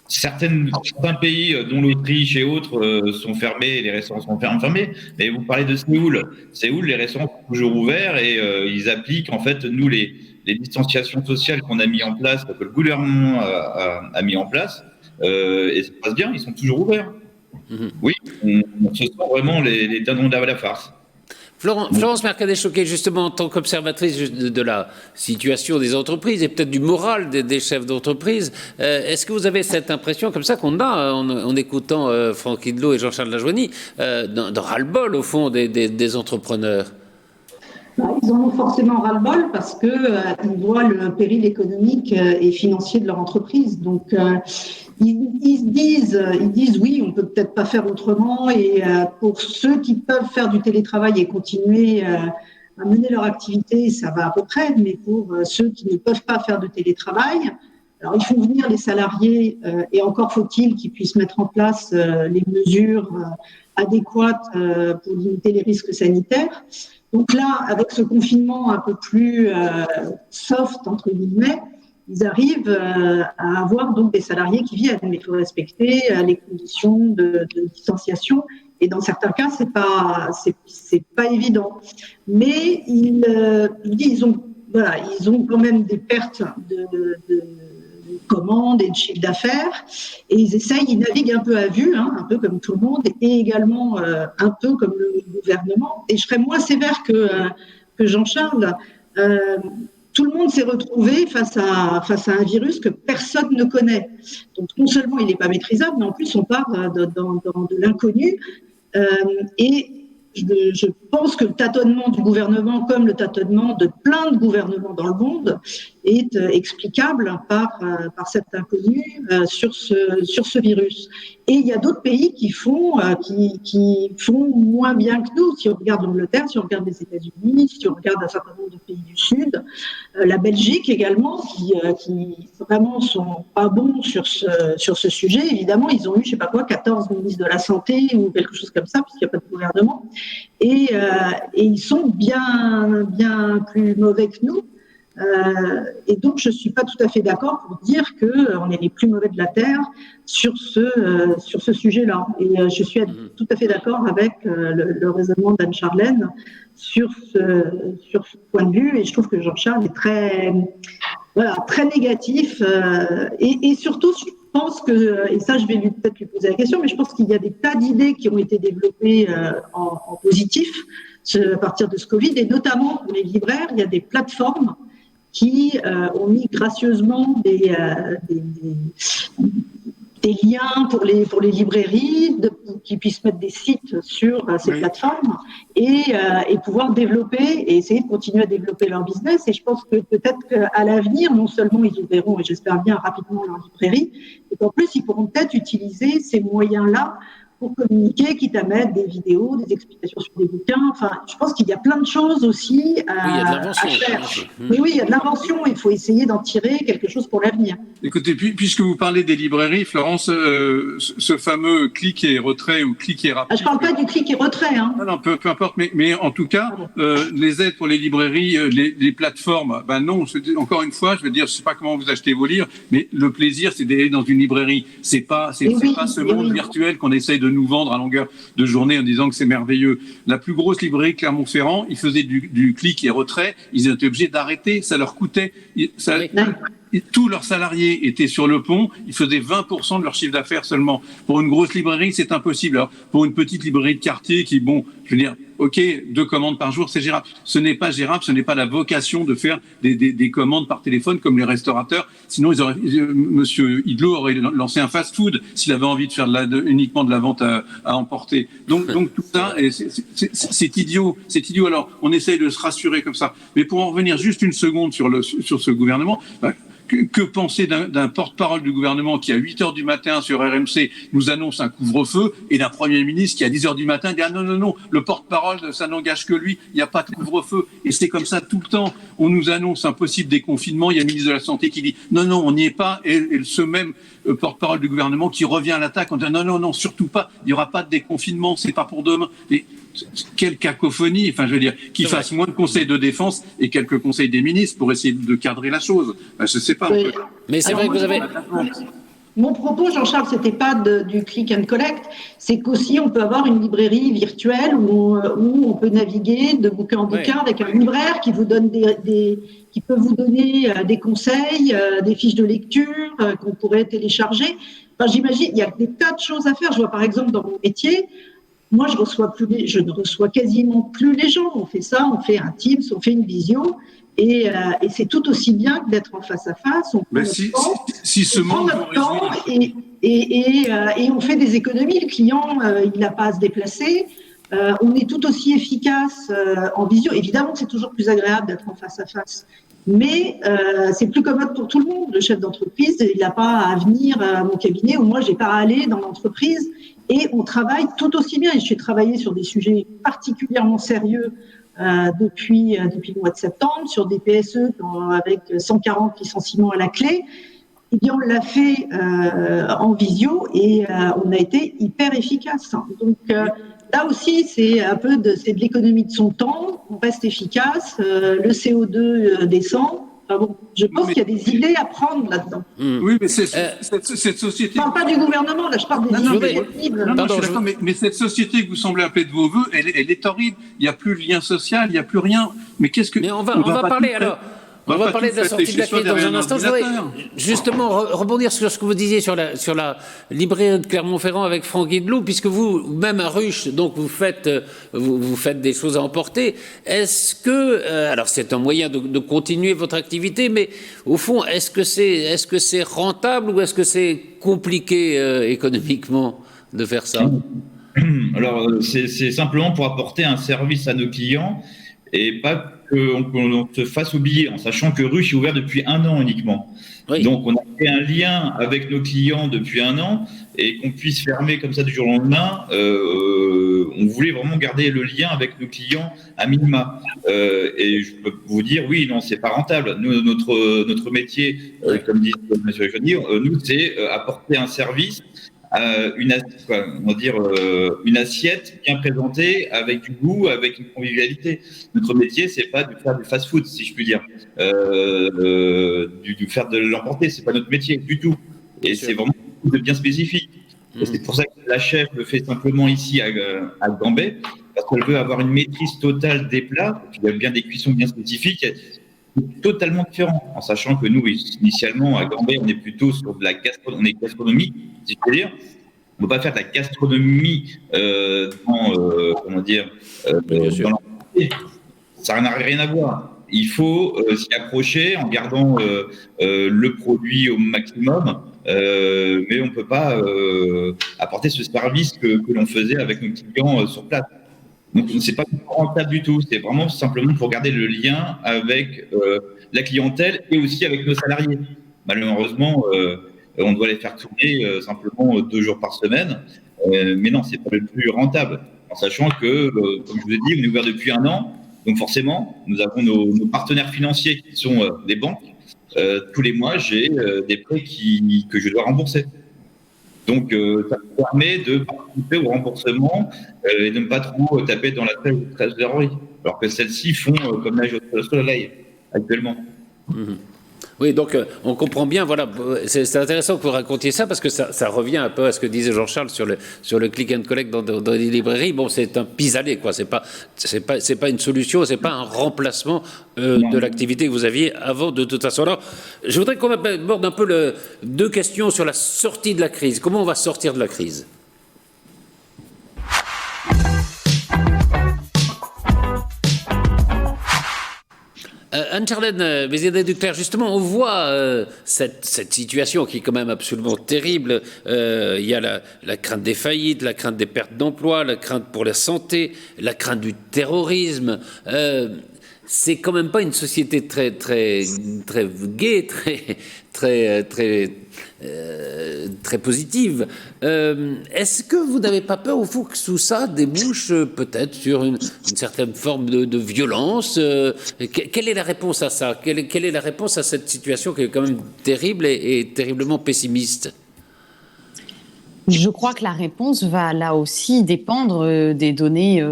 certains pays, dont l'Autriche et autres, sont fermés, les restaurants sont fermés. Mais vous parlez de Séoul. Séoul, les restaurants sont toujours ouverts et ils appliquent en fait nous les distanciations sociales qu'on a mis en place, que le gouvernement a mis en place, et ça se passe bien, ils sont toujours ouverts. Oui, on se sent vraiment les dindons de la farce. Florence Mercadet-Choquet, justement, en tant qu'observatrice de la situation des entreprises et peut-être du moral des chefs d'entreprise, est-ce que vous avez cette impression comme ça qu'on a en écoutant Franck Hidlot et Jean-Charles Lajoigny, d'un ras-le-bol au fond des entrepreneurs? Ils en ont forcément ras-le-bol parce qu'ils voient le péril économique et financier de leur entreprise. Donc, ils disent oui, on peut peut-être pas faire autrement. Et pour ceux qui peuvent faire du télétravail et continuer à mener leur activité, ça va à peu près. Mais pour ceux qui ne peuvent pas faire de télétravail, alors ils font venir les salariés et encore faut-il qu'ils puissent mettre en place les mesures adéquates pour limiter les risques sanitaires. Donc là, avec ce confinement un peu plus soft, entre guillemets, ils arrivent à avoir donc des salariés qui viennent. Mais il faut respecter les conditions de distanciation. Et dans certains cas, c'est pas évident. Mais ils ont quand même des pertes de commandes et de chiffre d'affaires, et ils naviguent un peu à vue, un peu comme tout le monde, et également un peu comme le gouvernement. Et je serais moins sévère que Jean-Charles. tout le monde s'est retrouvé face à un virus que personne ne connaît. Donc non seulement il n'est pas maîtrisable, mais en plus on part de l'inconnu. Et je pense que le tâtonnement du gouvernement, comme le tâtonnement de plein de gouvernements dans le monde, est explicable par cet inconnu sur ce virus. Et il y a d'autres pays qui font moins bien que nous. Si on regarde l'Angleterre, si on regarde les États-Unis, si on regarde un certain nombre de pays du Sud, la Belgique également, qui vraiment sont pas bons sur ce sujet. Évidemment, ils ont eu, 14 ministres de la Santé ou quelque chose comme ça, puisqu'il n'y a pas de gouvernement. Et ils sont bien plus mauvais que nous. Et donc, je ne suis pas tout à fait d'accord pour dire qu'on est les plus mauvais de la Terre sur ce sujet-là. Et je suis tout à fait d'accord avec le raisonnement d'Anne-Charlène sur ce point de vue. Et je trouve que Jean-Charles est très négatif. Et surtout, je pense que, et ça, je vais peut-être lui poser la question, mais je pense qu'il y a des tas d'idées qui ont été développées en positif à partir de ce Covid, et notamment pour les libraires, il y a des plateformes qui ont mis gracieusement des liens pour les librairies, qui puissent mettre des sites sur ces plateformes et pouvoir développer et essayer de continuer à développer leur business. Et je pense que peut-être qu'à l'avenir, non seulement ils ouvriront, et j'espère bien rapidement, leur librairie, mais qu'en plus ils pourront peut-être utiliser ces moyens-là pour communiquer, quitte à mettre des vidéos, des explications sur des bouquins. Enfin, je pense qu'il y a plein de choses aussi à faire. Mais oui, il y a de l'invention. Il faut essayer d'en tirer quelque chose pour l'avenir. Écoutez, puisque vous parlez des librairies, Florence, ce fameux clic et retrait ou clic et rapide... Je ne parle pas du clic et retrait. Hein. Non, peu importe. Mais en tout cas, les aides pour les librairies, les plateformes, non. Encore une fois, je veux dire, je ne sais pas comment vous achetez vos livres, mais le plaisir, c'est d'aller dans une librairie. C'est pas ce monde virtuel qu'on essaye de nous vendre à longueur de journée en disant que c'est merveilleux. La plus grosse librairie, Clermont-Ferrand, ils faisaient du clic et retrait, ils étaient obligés d'arrêter, ça leur coûtait. Tous leurs salariés étaient sur le pont, ils faisaient 20% de leur chiffre d'affaires seulement. Pour une grosse librairie, c'est impossible. Alors, pour une petite librairie de quartier qui, je veux dire, ok, 2 commandes par jour, c'est gérable. Ce n'est pas gérable, ce n'est pas la vocation de faire des commandes par téléphone comme les restaurateurs. Sinon, Monsieur Idlot aurait lancé un fast-food s'il avait envie de faire uniquement de la vente à emporter. Donc tout ça, c'est idiot. C'est idiot. Alors, on essaye de se rassurer comme ça. Mais pour en revenir juste une seconde sur ce gouvernement, que penser d'un porte-parole du gouvernement qui, à 8h du matin sur RMC, nous annonce un couvre-feu, et d'un Premier ministre qui, à 10h du matin, dit « Ah non, le porte-parole, ça n'engage que lui, il n'y a pas de couvre-feu. » Et c'est comme ça tout le temps. On nous annonce un possible déconfinement, il y a le ministre de la Santé qui dit « Non, on n'y est pas. » Et ce même porte-parole du gouvernement qui revient à l'attaque en disant « Non, surtout pas, il n'y aura pas de déconfinement, c'est pas pour demain. » Quelle cacophonie, enfin je veux dire, qu'ils fassent moins de conseils de défense et quelques conseils des ministres pour essayer de cadrer la chose. Je ne sais pas. Oui. Mais c'est vrai que vous avez... Mon propos, Jean-Charles, c'était pas du click and collect, c'est qu'aussi on peut avoir une librairie virtuelle où on peut naviguer de bouquin en bouquin avec un libraire qui vous donne qui peut vous donner des conseils, des fiches de lecture qu'on pourrait télécharger. Enfin, j'imagine, il y a des tas de choses à faire. Je vois par exemple dans mon métier, moi, je ne reçois quasiment plus les gens. On fait ça, on fait un Teams, on fait une visio, et c'est tout aussi bien que d'être en face à face. On prend notre temps et on fait des économies. Le client, il n'a pas à se déplacer. On est tout aussi efficace en visio. Évidemment, c'est toujours plus agréable d'être en face à face. Mais c'est plus commode pour tout le monde. Le chef d'entreprise, il n'a pas à venir à mon cabinet ou moi, je n'ai pas à aller dans l'entreprise. Et on travaille tout aussi bien. Et je suis travaillé sur des sujets particulièrement sérieux depuis le mois de septembre, sur des PSE avec 140 licenciements à la clé. Eh bien, on l'a fait en visio et on a été hyper efficace. Donc, là aussi, c'est un peu de l'économie de son temps. On reste efficace. Le CO2 descend. Enfin bon, je pense qu'il y a des idées à prendre là-dedans. Oui, mais cette société... Je ne parle pas du gouvernement, là, je parle des initiatives. Mais cette société que vous semblez appeler de vos voeux, elle est horrible. Il n'y a plus de lien social, il n'y a plus rien. Mais qu'est-ce que... Mais on va parler alors... On va parler de la sortie de la crise dans un instant. Je voudrais justement rebondir sur ce que vous disiez sur la librairie de Clermont-Ferrand avec Franck Guidelou, puisque vous, même à Ruche, donc vous faites des choses à emporter. Est-ce que, alors c'est un moyen de continuer votre activité, mais au fond, est-ce que c'est rentable ou est-ce que c'est compliqué économiquement de faire ça? Alors, c'est simplement pour apporter un service à nos clients et pas qu'on se fasse oublier, en sachant que Ruche est ouvert depuis 1 an uniquement. Oui. Donc, on a fait un lien avec nos clients depuis 1 an et qu'on puisse fermer comme ça du jour au lendemain. On voulait vraiment garder le lien avec nos clients à minima. Et je peux vous dire, oui, non, c'est pas rentable. Nous, notre métier, comme dit M. Johnny, nous, c'est apporter un service. Une assiette bien présentée, avec du goût, avec une convivialité. Notre métier, c'est pas de faire du fast-food, si je puis dire, de faire de l'emporter. C'est pas notre métier du tout. Et c'est vraiment de bien spécifique. Et c'est pour ça que la chef le fait simplement ici à Gambet, parce qu'elle veut avoir une maîtrise totale des plats. Il y a bien des cuissons bien spécifiques. Totalement différent, en sachant que nous, initialement, à Gambet, on est plutôt sur de la gastronomie, si je peux dire. On ne peut pas faire de la gastronomie dans l'entreprise. Ça n'a rien à voir. Il faut s'y accrocher en gardant le produit au maximum, mais on ne peut pas apporter ce service que l'on faisait avec nos clients sur place. Donc, c'est pas rentable du tout. C'est vraiment simplement pour garder le lien avec la clientèle et aussi avec nos salariés. Malheureusement, on doit les faire tourner simplement 2 jours par semaine. Mais non, c'est pas le plus rentable. En sachant que, comme je vous ai dit, on est ouvert depuis 1 an. Donc, forcément, nous avons nos partenaires financiers qui sont des banques. Tous les mois, j'ai des prêts que je dois rembourser. Donc, ça me permet de participer au remboursement et de ne pas trop taper dans la trésorerie. Alors que celles-ci font comme l'âge au soleil actuellement. Mmh. Oui, donc on comprend bien, voilà, c'est intéressant que vous racontiez ça parce que ça revient un peu à ce que disait Jean-Charles sur le click and collect dans les librairies. Bon, c'est un pis-aller, quoi. C'est pas une solution, c'est pas un remplacement de l'activité que vous aviez avant, de toute façon. Alors, je voudrais qu'on aborde un peu 2 questions sur la sortie de la crise. Comment on va sortir de la crise ? Anne-Charlène Bézier-Duclerc, justement, on voit cette situation qui est quand même absolument terrible. Il y a la crainte des faillites, la crainte des pertes d'emploi, la crainte pour la santé, la crainte du terrorisme. C'est quand même pas une société très gaie, très positive. Est-ce que vous n'avez pas peur au fond que tout ça débouche peut-être sur une certaine forme de violence? Quelle est la réponse à ça? Quelle est la réponse à cette situation qui est quand même terrible et terriblement pessimiste? Je crois que la réponse va là aussi dépendre des données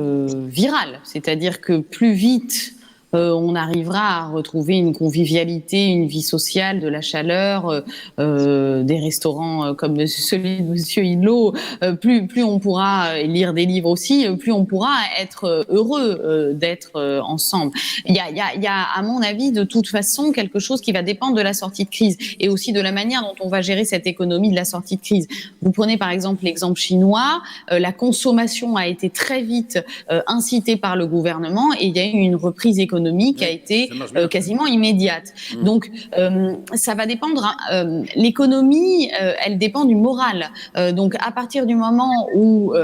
virales. C'est-à-dire que plus vite on arrivera à retrouver une convivialité, une vie sociale, de la chaleur, des restaurants comme celui de Monsieur Hidlot, plus on pourra lire des livres aussi, plus on pourra être heureux d'être ensemble. Il y a, à mon avis, de toute façon, quelque chose qui va dépendre de la sortie de crise et aussi de la manière dont on va gérer cette économie de la sortie de crise. Vous prenez par exemple l'exemple chinois, la consommation a été très vite incitée par le gouvernement et il y a eu une reprise économique qui a été quasiment immédiate. Donc, ça va dépendre. L'économie, elle dépend du moral. Donc, à partir du moment où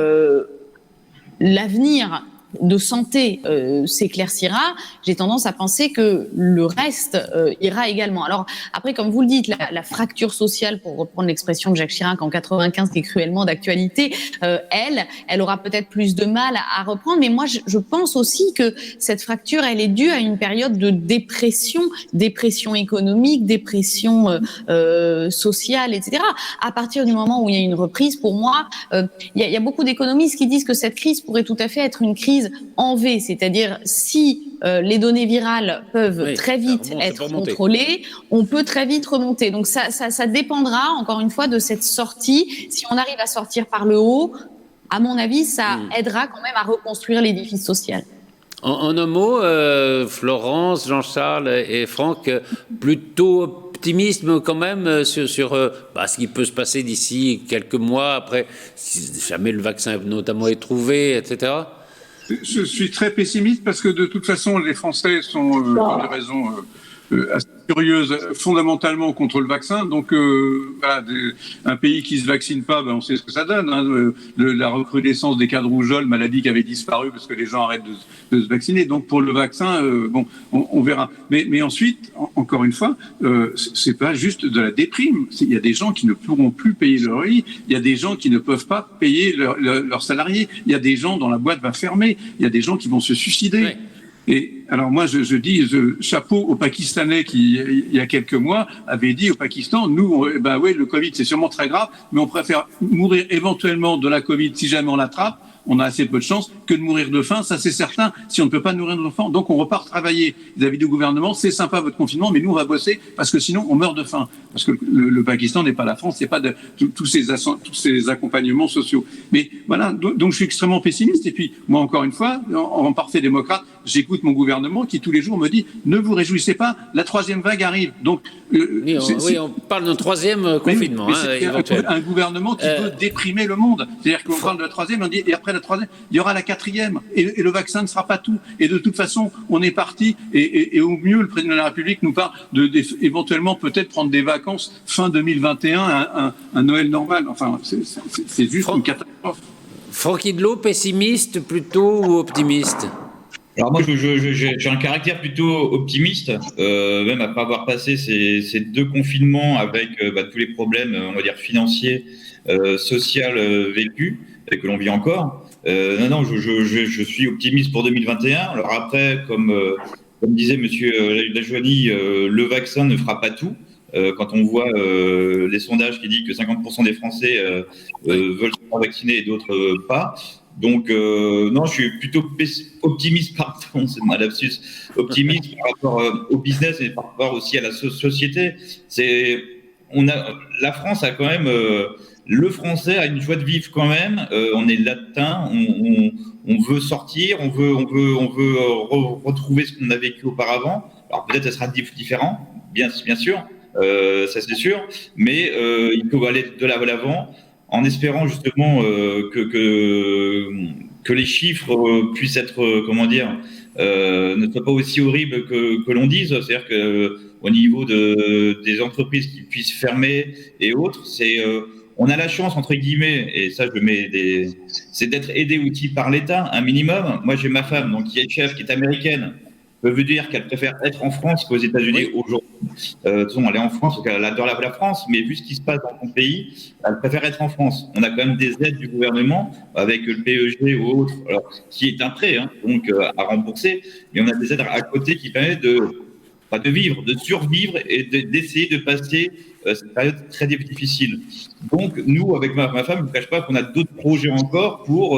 l'avenir de santé s'éclaircira, j'ai tendance à penser que le reste ira également. Alors après, comme vous le dites, la fracture sociale, pour reprendre l'expression de Jacques Chirac en 95, qui est cruellement d'actualité, elle aura peut-être plus de mal à reprendre. Mais moi, je pense aussi que cette fracture, elle est due à une période de dépression économique, dépression sociale, etc. À partir du moment où il y a une reprise, pour moi, il y a beaucoup d'économistes qui disent que cette crise pourrait tout à fait être une crise en V, c'est-à-dire si les données virales peuvent très vite être contrôlées, on peut très vite remonter. Donc ça dépendra, encore une fois, de cette sortie. Si on arrive à sortir par le haut, à mon avis, ça aidera quand même à reconstruire l'édifice social. En un mot, Florence, Jean-Charles et Franck, plutôt optimisme quand même sur ce qui peut se passer d'ici quelques mois, après, si jamais le vaccin notamment est trouvé, etc. Je suis très pessimiste parce que de toute façon, les Français sont, pour des raisons assez curieuses, fondamentalement contre le vaccin. Donc, voilà, un pays qui se vaccine pas, on sait ce que ça donne. Hein, la recrudescence des cas de rougeole, maladie qui avait disparu parce que les gens arrêtent de se vacciner. Donc, pour le vaccin, on verra. Mais ensuite, encore une fois, c'est pas juste de la déprime. Il y a des gens qui ne pourront plus payer leur riz. Il y a des gens qui ne peuvent pas payer leurs salariés. Il y a des gens dont la boîte va fermer. Il y a des gens qui vont se suicider. Oui. Et alors moi, je dis chapeau aux Pakistanais qui, il y a quelques mois, avaient dit au Pakistan, nous, oui, le Covid, c'est sûrement très grave, mais on préfère mourir éventuellement de la Covid si jamais on l'attrape. On a assez peu de chance que de mourir de faim, ça c'est certain, si on ne peut pas nourrir nos enfants. Donc on repart travailler vis-à-vis du gouvernement, c'est sympa votre confinement, mais nous on va bosser parce que sinon on meurt de faim. Parce que le Pakistan n'est pas la France, c'est pas tous ces accompagnements sociaux. Mais voilà, donc je suis extrêmement pessimiste. Et puis moi encore une fois, en parfait démocrate, j'écoute mon gouvernement qui tous les jours me dit ne vous réjouissez pas, la troisième vague arrive. Donc oui, on parle d'un troisième confinement. C'est un gouvernement qui veut déprimer le monde. C'est-à-dire qu'on parle de la troisième, on dit et après la troisième, il y aura la quatrième et le vaccin ne sera pas tout. Et de toute façon, on est parti et au mieux, le président de la République nous parle éventuellement peut-être prendre des vacances fin 2021, un Noël normal. Enfin, c'est juste une catastrophe. Franck Idlot, pessimiste plutôt ou optimiste ? Alors moi, j'ai un caractère plutôt optimiste, même après avoir passé ces deux confinements avec tous les problèmes, on va dire financiers, sociaux vécus, et que l'on vit encore. Je suis optimiste pour 2021. Alors après, comme disait Monsieur Lajoigny, le vaccin ne fera pas tout. Quand on voit les sondages qui disent que 50% des Français veulent se faire vacciner et d'autres pas. Donc, non, je suis plutôt optimiste, pardon, c'est un lapsus, optimiste par rapport au business et par rapport aussi à la société. La France a quand même, le Français a une joie de vivre quand même. On est latin, on veut sortir, on veut retrouver ce qu'on a vécu auparavant. Alors peut-être ça sera différent, bien sûr, ça c'est sûr, mais il faut aller de l'avant. En espérant justement que les chiffres puissent être, ne soient pas aussi horribles que l'on dise. C'est-à-dire que au niveau des entreprises qui puissent fermer et autres, on a la chance entre guillemets, et ça c'est d'être aidé aussi par l'État un minimum. Moi j'ai ma femme donc qui est chef, qui est américaine. Veut dire qu'elle préfère être en France qu'aux États-Unis aujourd'hui. Elle est en France, donc elle adore la France, mais vu ce qui se passe dans son pays, elle préfère être en France. On a quand même des aides du gouvernement avec le PEG ou autre, alors, qui est un prêt, donc à rembourser, mais on a des aides à côté qui permettent de vivre, de survivre et d'essayer de passer cette période très difficile. Donc, nous, avec ma femme, je ne vous cache pas qu'on a d'autres projets encore pour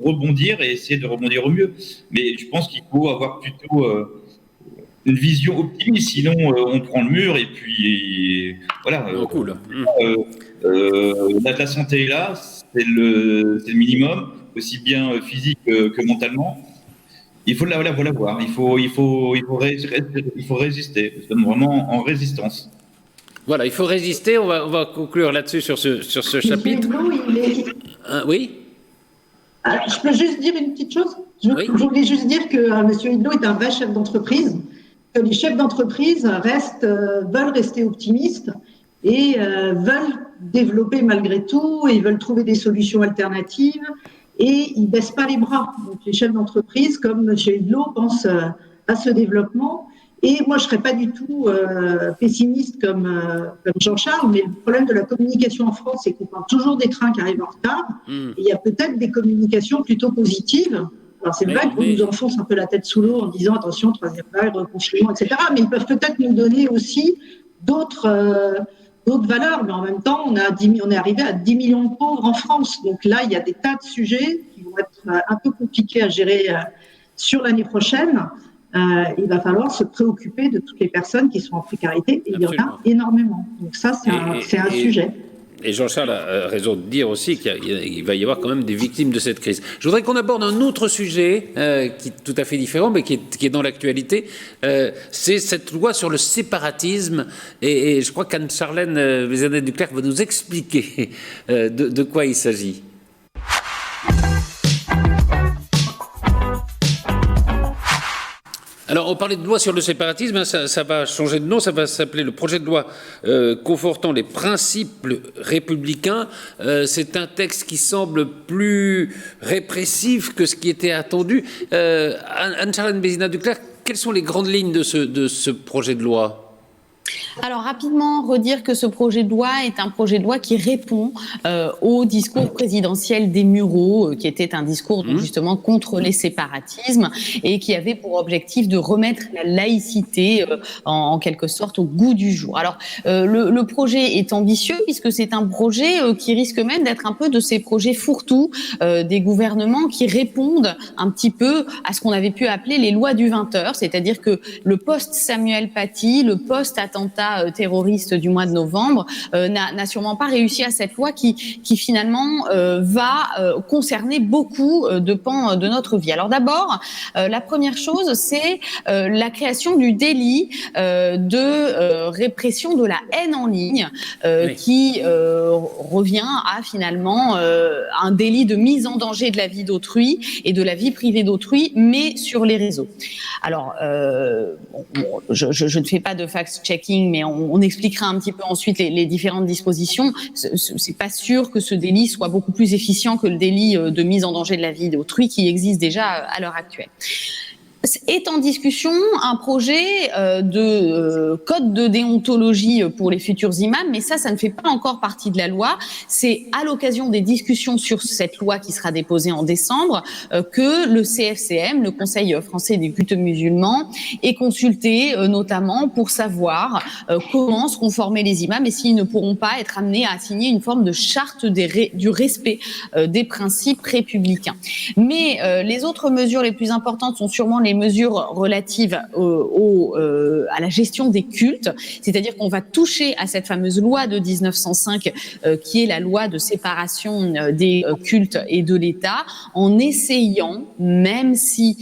rebondir et essayer de rebondir au mieux. Mais je pense qu'il faut avoir plutôt une vision optimiste, sinon on prend le mur et puis voilà. Cool. La santé est là, c'est le minimum, aussi bien physique que mentalement. Il faut la voir, il faut résister, nous sommes vraiment en résistance. Voilà, il faut résister. On va conclure là-dessus sur ce chapitre. Oui. Alors, je peux juste dire une petite chose. Je voulais juste dire que M. Idlot est un vrai chef d'entreprise. Que les chefs d'entreprise veulent rester optimistes et veulent développer malgré tout. Et ils veulent trouver des solutions alternatives et ils baissent pas les bras. Donc les chefs d'entreprise, comme M. Idlot, pensent à ce développement. Et moi, je ne serais pas du tout pessimiste comme Jean-Charles, mais le problème de la communication en France, c'est qu'on parle toujours des trains qui arrivent en retard. Et il y a peut-être des communications plutôt positives. Alors, c'est vrai qu'on nous enfonce un peu la tête sous l'eau en disant attention, troisième vague, reconfinement, etc. Mais ils peuvent peut-être nous donner aussi d'autres valeurs. Mais en même temps, on est arrivé à 10 millions de pauvres en France. Donc là, il y a des tas de sujets qui vont être un peu compliqués à gérer sur l'année prochaine. Il va falloir se préoccuper de toutes les personnes qui sont en précarité, et il y en a énormément. Donc ça, c'est un sujet. Et Jean-Charles a raison de dire aussi qu'il va y avoir quand même des victimes de cette crise. Je voudrais qu'on aborde un autre sujet qui est tout à fait différent, mais qui est dans l'actualité. C'est cette loi sur le séparatisme. Et je crois qu'Anne-Charlène Vézannet-Duclercq va nous expliquer de quoi il s'agit. Alors, on parlait de loi sur le séparatisme, hein, ça va changer de nom, ça va s'appeler le projet de loi confortant les principes républicains. C'est un texte qui semble plus répressif que ce qui était attendu. Anne-Charlène Vézannet-Duclercq, quelles sont les grandes lignes de ce projet de loi ? Alors rapidement redire que ce projet de loi est un projet de loi qui répond au discours présidentiel des Mureaux, qui était un discours donc, justement contre les séparatismes et qui avait pour objectif de remettre la laïcité en quelque sorte au goût du jour. Alors le projet est ambitieux puisque c'est un projet qui risque même d'être un peu de ces projets fourre-tout des gouvernements qui répondent un petit peu à ce qu'on avait pu appeler les lois du 20h, c'est-à-dire que le post-Samuel Paty, le post-attentat terroriste du mois de novembre n'a sûrement pas réussi à cette loi qui finalement va concerner beaucoup de pans de notre vie. Alors d'abord, la première chose, c'est la création du délit de répression de la haine en ligne qui revient à finalement un délit de mise en danger de la vie d'autrui et de la vie privée d'autrui, mais sur les réseaux. Alors, je ne fais pas de fact-checking, mais on expliquera un petit peu ensuite les différentes dispositions. C'est pas sûr que ce délit soit beaucoup plus efficient que le délit de mise en danger de la vie d'autrui qui existe déjà à l'heure actuelle. Est en discussion un projet de code de déontologie pour les futurs imams, mais ça ne fait pas encore partie de la loi. C'est à l'occasion des discussions sur cette loi qui sera déposée en décembre que le CFCM, le Conseil français des cultes musulmans, est consulté notamment pour savoir comment seront formés les imams et s'ils ne pourront pas être amenés à signer une forme de charte du respect des principes républicains. Mais les autres mesures les plus importantes sont sûrement les mesures relatives à la gestion des cultes, c'est-à-dire qu'on va toucher à cette fameuse loi de 1905 qui est la loi de séparation des cultes et de l'État, en essayant, même si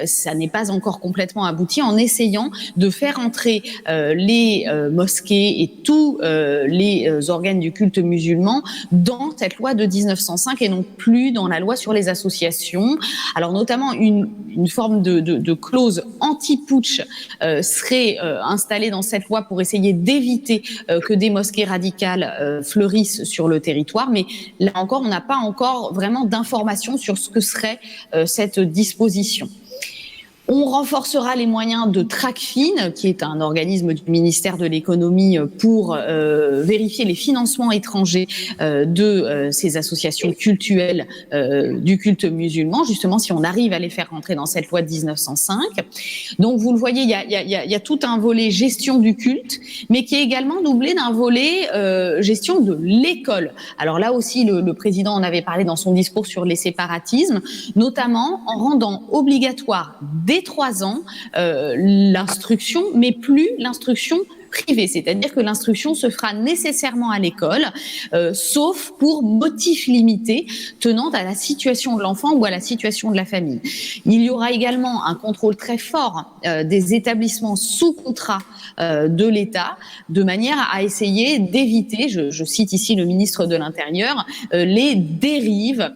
ça n'est pas encore complètement abouti, en essayant de faire entrer les mosquées et tous les organes du culte musulman dans cette loi de 1905 et non plus dans la loi sur les associations. Alors notamment une forme de clause anti-putsch serait installée dans cette loi pour essayer d'éviter que des mosquées radicales fleurissent sur le territoire. Mais là encore, on n'a pas encore vraiment d'informations sur ce que serait cette disposition. On renforcera les moyens de Tracfin, qui est un organisme du ministère de l'économie pour vérifier les financements étrangers de ces associations cultuelles du culte musulman, justement si on arrive à les faire rentrer dans cette loi de 1905. Donc vous le voyez, il y a tout un volet gestion du culte, mais qui est également doublé d'un volet gestion de l'école. Alors là aussi, le président en avait parlé dans son discours sur les séparatismes, notamment en rendant obligatoire dès 3 ans l'instruction, mais plus l'instruction privée, c'est-à-dire que l'instruction se fera nécessairement à l'école, sauf pour motif limité tenant à la situation de l'enfant ou à la situation de la famille. Il y aura également un contrôle très fort des établissements sous contrat de l'État, de manière à essayer d'éviter, je cite ici le ministre de l'Intérieur, les dérives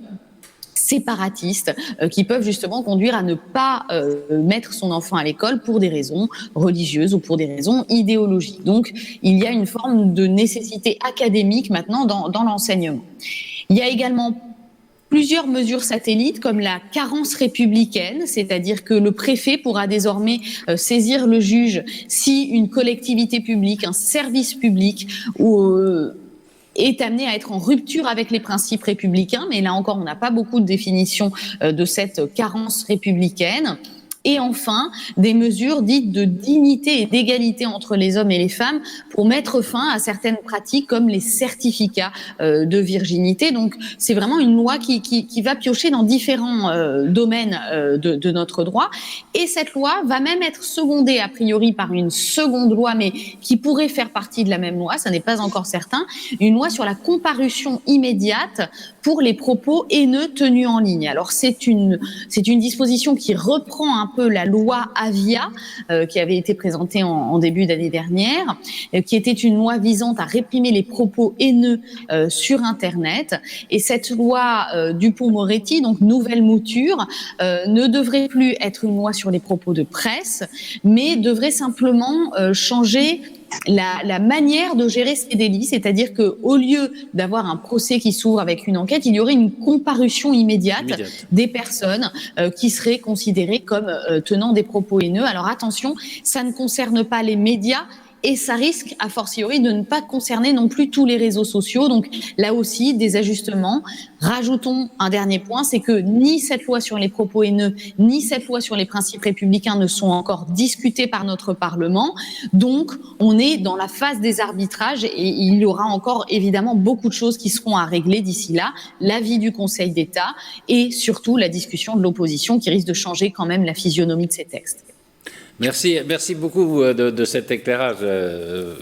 séparatistes qui peuvent justement conduire à ne pas mettre son enfant à l'école pour des raisons religieuses ou pour des raisons idéologiques. Donc, il y a une forme de nécessité académique maintenant dans l'enseignement. Il y a également plusieurs mesures satellites comme la carence républicaine, c'est-à-dire que le préfet pourra désormais saisir le juge si une collectivité publique, un service public ou est amené à être en rupture avec les principes républicains, mais là encore, on n'a pas beaucoup de définition de cette carence républicaine. et enfin des mesures dites de dignité et d'égalité entre les hommes et les femmes pour mettre fin à certaines pratiques comme les certificats de virginité. Donc c'est vraiment une loi qui va piocher dans différents domaines de notre droit, et cette loi va même être secondée a priori par une seconde loi, mais qui pourrait faire partie de la même loi, ça n'est pas encore certain, une loi sur la comparution immédiate pour les propos haineux tenus en ligne. Alors c'est une disposition qui reprend un peu la loi Avia qui avait été présentée en début d'année dernière, qui était une loi visant à réprimer les propos haineux sur Internet. Et cette loi Dupond-Moretti, donc nouvelle mouture, ne devrait plus être une loi sur les propos de presse, mais devrait simplement changer la manière de gérer ces délits, c'est-à-dire qu'au lieu d'avoir un procès qui s'ouvre avec une enquête, il y aurait une comparution immédiate des personnes qui seraient considérées comme tenant des propos haineux. Alors attention, ça ne concerne pas les médias, et ça risque, a fortiori, de ne pas concerner non plus tous les réseaux sociaux. Donc là aussi, des ajustements. Rajoutons un dernier point, c'est que ni cette loi sur les propos haineux, ni cette loi sur les principes républicains ne sont encore discutés par notre Parlement. Donc on est dans la phase des arbitrages, et il y aura encore évidemment beaucoup de choses qui seront à régler d'ici là. L'avis du Conseil d'État et surtout la discussion de l'opposition qui risque de changer quand même la physionomie de ces textes. Merci beaucoup de cet éclairage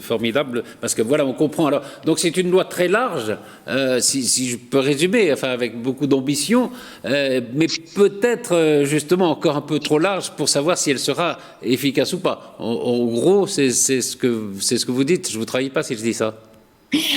formidable, parce que voilà, on comprend. Alors, donc c'est une loi très large, si je peux résumer, enfin avec beaucoup d'ambition, mais peut-être justement encore un peu trop large pour savoir si elle sera efficace ou pas. En gros, c'est ce que vous dites. Je vous trahis pas si je dis ça.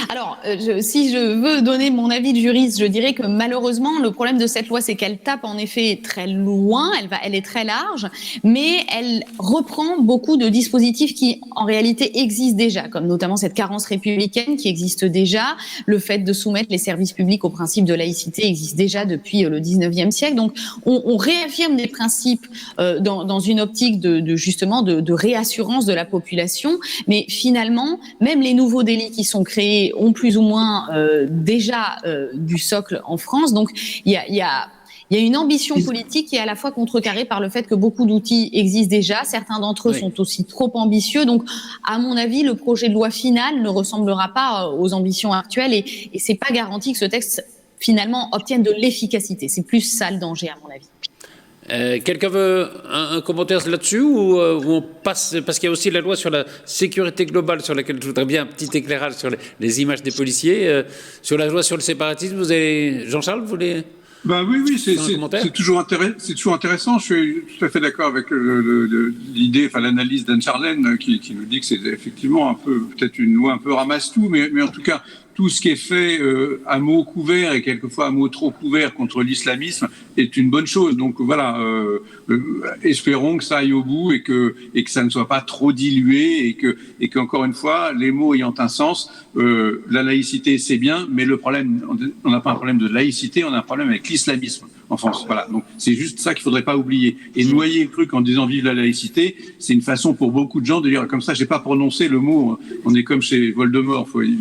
Alors, si je veux donner mon avis de juriste, je dirais que malheureusement, le problème de cette loi, c'est qu'elle tape en effet très loin, elle est très large, mais elle reprend beaucoup de dispositifs qui, en réalité, existent déjà, comme notamment cette carence républicaine qui existe déjà, le fait de soumettre les services publics au principe de laïcité existe déjà depuis le 19e siècle. Donc, on réaffirme des principes dans une optique justement de réassurance de la population, mais finalement, même les nouveaux délits qui sont créés ont plus ou moins déjà du socle en France. Donc il y a une ambition politique qui est à la fois contrecarrée par le fait que beaucoup d'outils existent déjà. Certains d'entre eux sont aussi trop ambitieux. Donc, à mon avis, le projet de loi final ne ressemblera pas aux ambitions actuelles, et c'est pas garanti que ce texte finalement obtienne de l'efficacité. C'est plus ça le danger, à mon avis. Quelqu'un veut un commentaire là-dessus, ou on passe, parce qu'il y a aussi la loi sur la sécurité globale sur laquelle je voudrais bien un petit éclairage sur les images des policiers, sur la loi sur le séparatisme. Vous avez, Jean-Charles, vous voulez? Oui, c'est toujours intéressant. Je suis tout à fait d'accord avec l'idée, enfin l'analyse d'Anne-Charlène qui nous dit que c'est effectivement un peu peut-être une loi un peu ramasse-tout, mais en tout cas tout ce qui est fait à mots couverts et quelquefois à mots trop couverts contre l'islamisme est une bonne chose. Donc voilà, espérons que ça aille au bout et que ça ne soit pas trop dilué, et qu'encore une fois, les mots ayant un sens, la laïcité c'est bien, mais le problème, on n'a pas un problème de laïcité, on a un problème avec l'islamisme en France. Voilà, donc c'est juste ça qu'il faudrait pas oublier. Et noyer le truc en disant vive la laïcité, c'est une façon pour beaucoup de gens de dire comme ça, j'ai pas prononcé le mot. On est comme chez Voldemort, il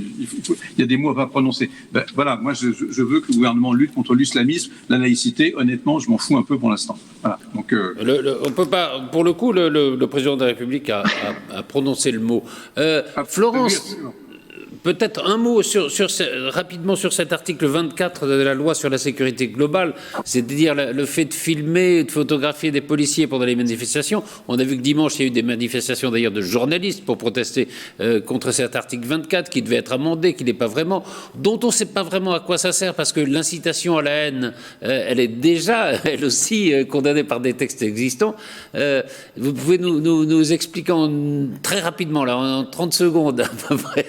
y a des mots à pas prononcer. Ben, voilà, moi je veux que le gouvernement lutte contre l'islamisme. La laïcité, honnêtement, je m'en fous un peu pour l'instant. Voilà. Donc on peut pas, pour le coup, le président de la République a prononcé le mot. Florence. Peut-être un mot rapidement sur cet article 24 de la loi sur la sécurité globale, c'est-à-dire le fait de filmer, de photographier des policiers pendant les manifestations. On a vu que dimanche, il y a eu des manifestations d'ailleurs de journalistes pour protester contre cet article 24 qui devait être amendé, qui n'est pas vraiment, dont on ne sait pas vraiment à quoi ça sert, parce que l'incitation à la haine, elle est déjà, elle aussi, condamnée par des textes existants. Vous pouvez nous expliquer très rapidement, là, en 30 secondes à peu près,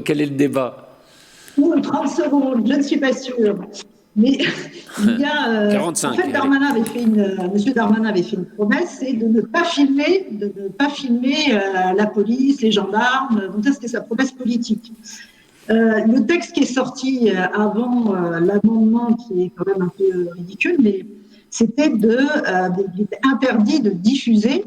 quel est le débat? 30 secondes, je ne suis pas sûre. Mais il y a. 45, en fait, Monsieur Darmanin avait fait une promesse, c'est de ne pas filmer, la police, les gendarmes. Donc, ça, c'était sa promesse politique. Le texte qui est sorti avant l'amendement, qui est quand même un peu ridicule, mais c'était il était interdit de diffuser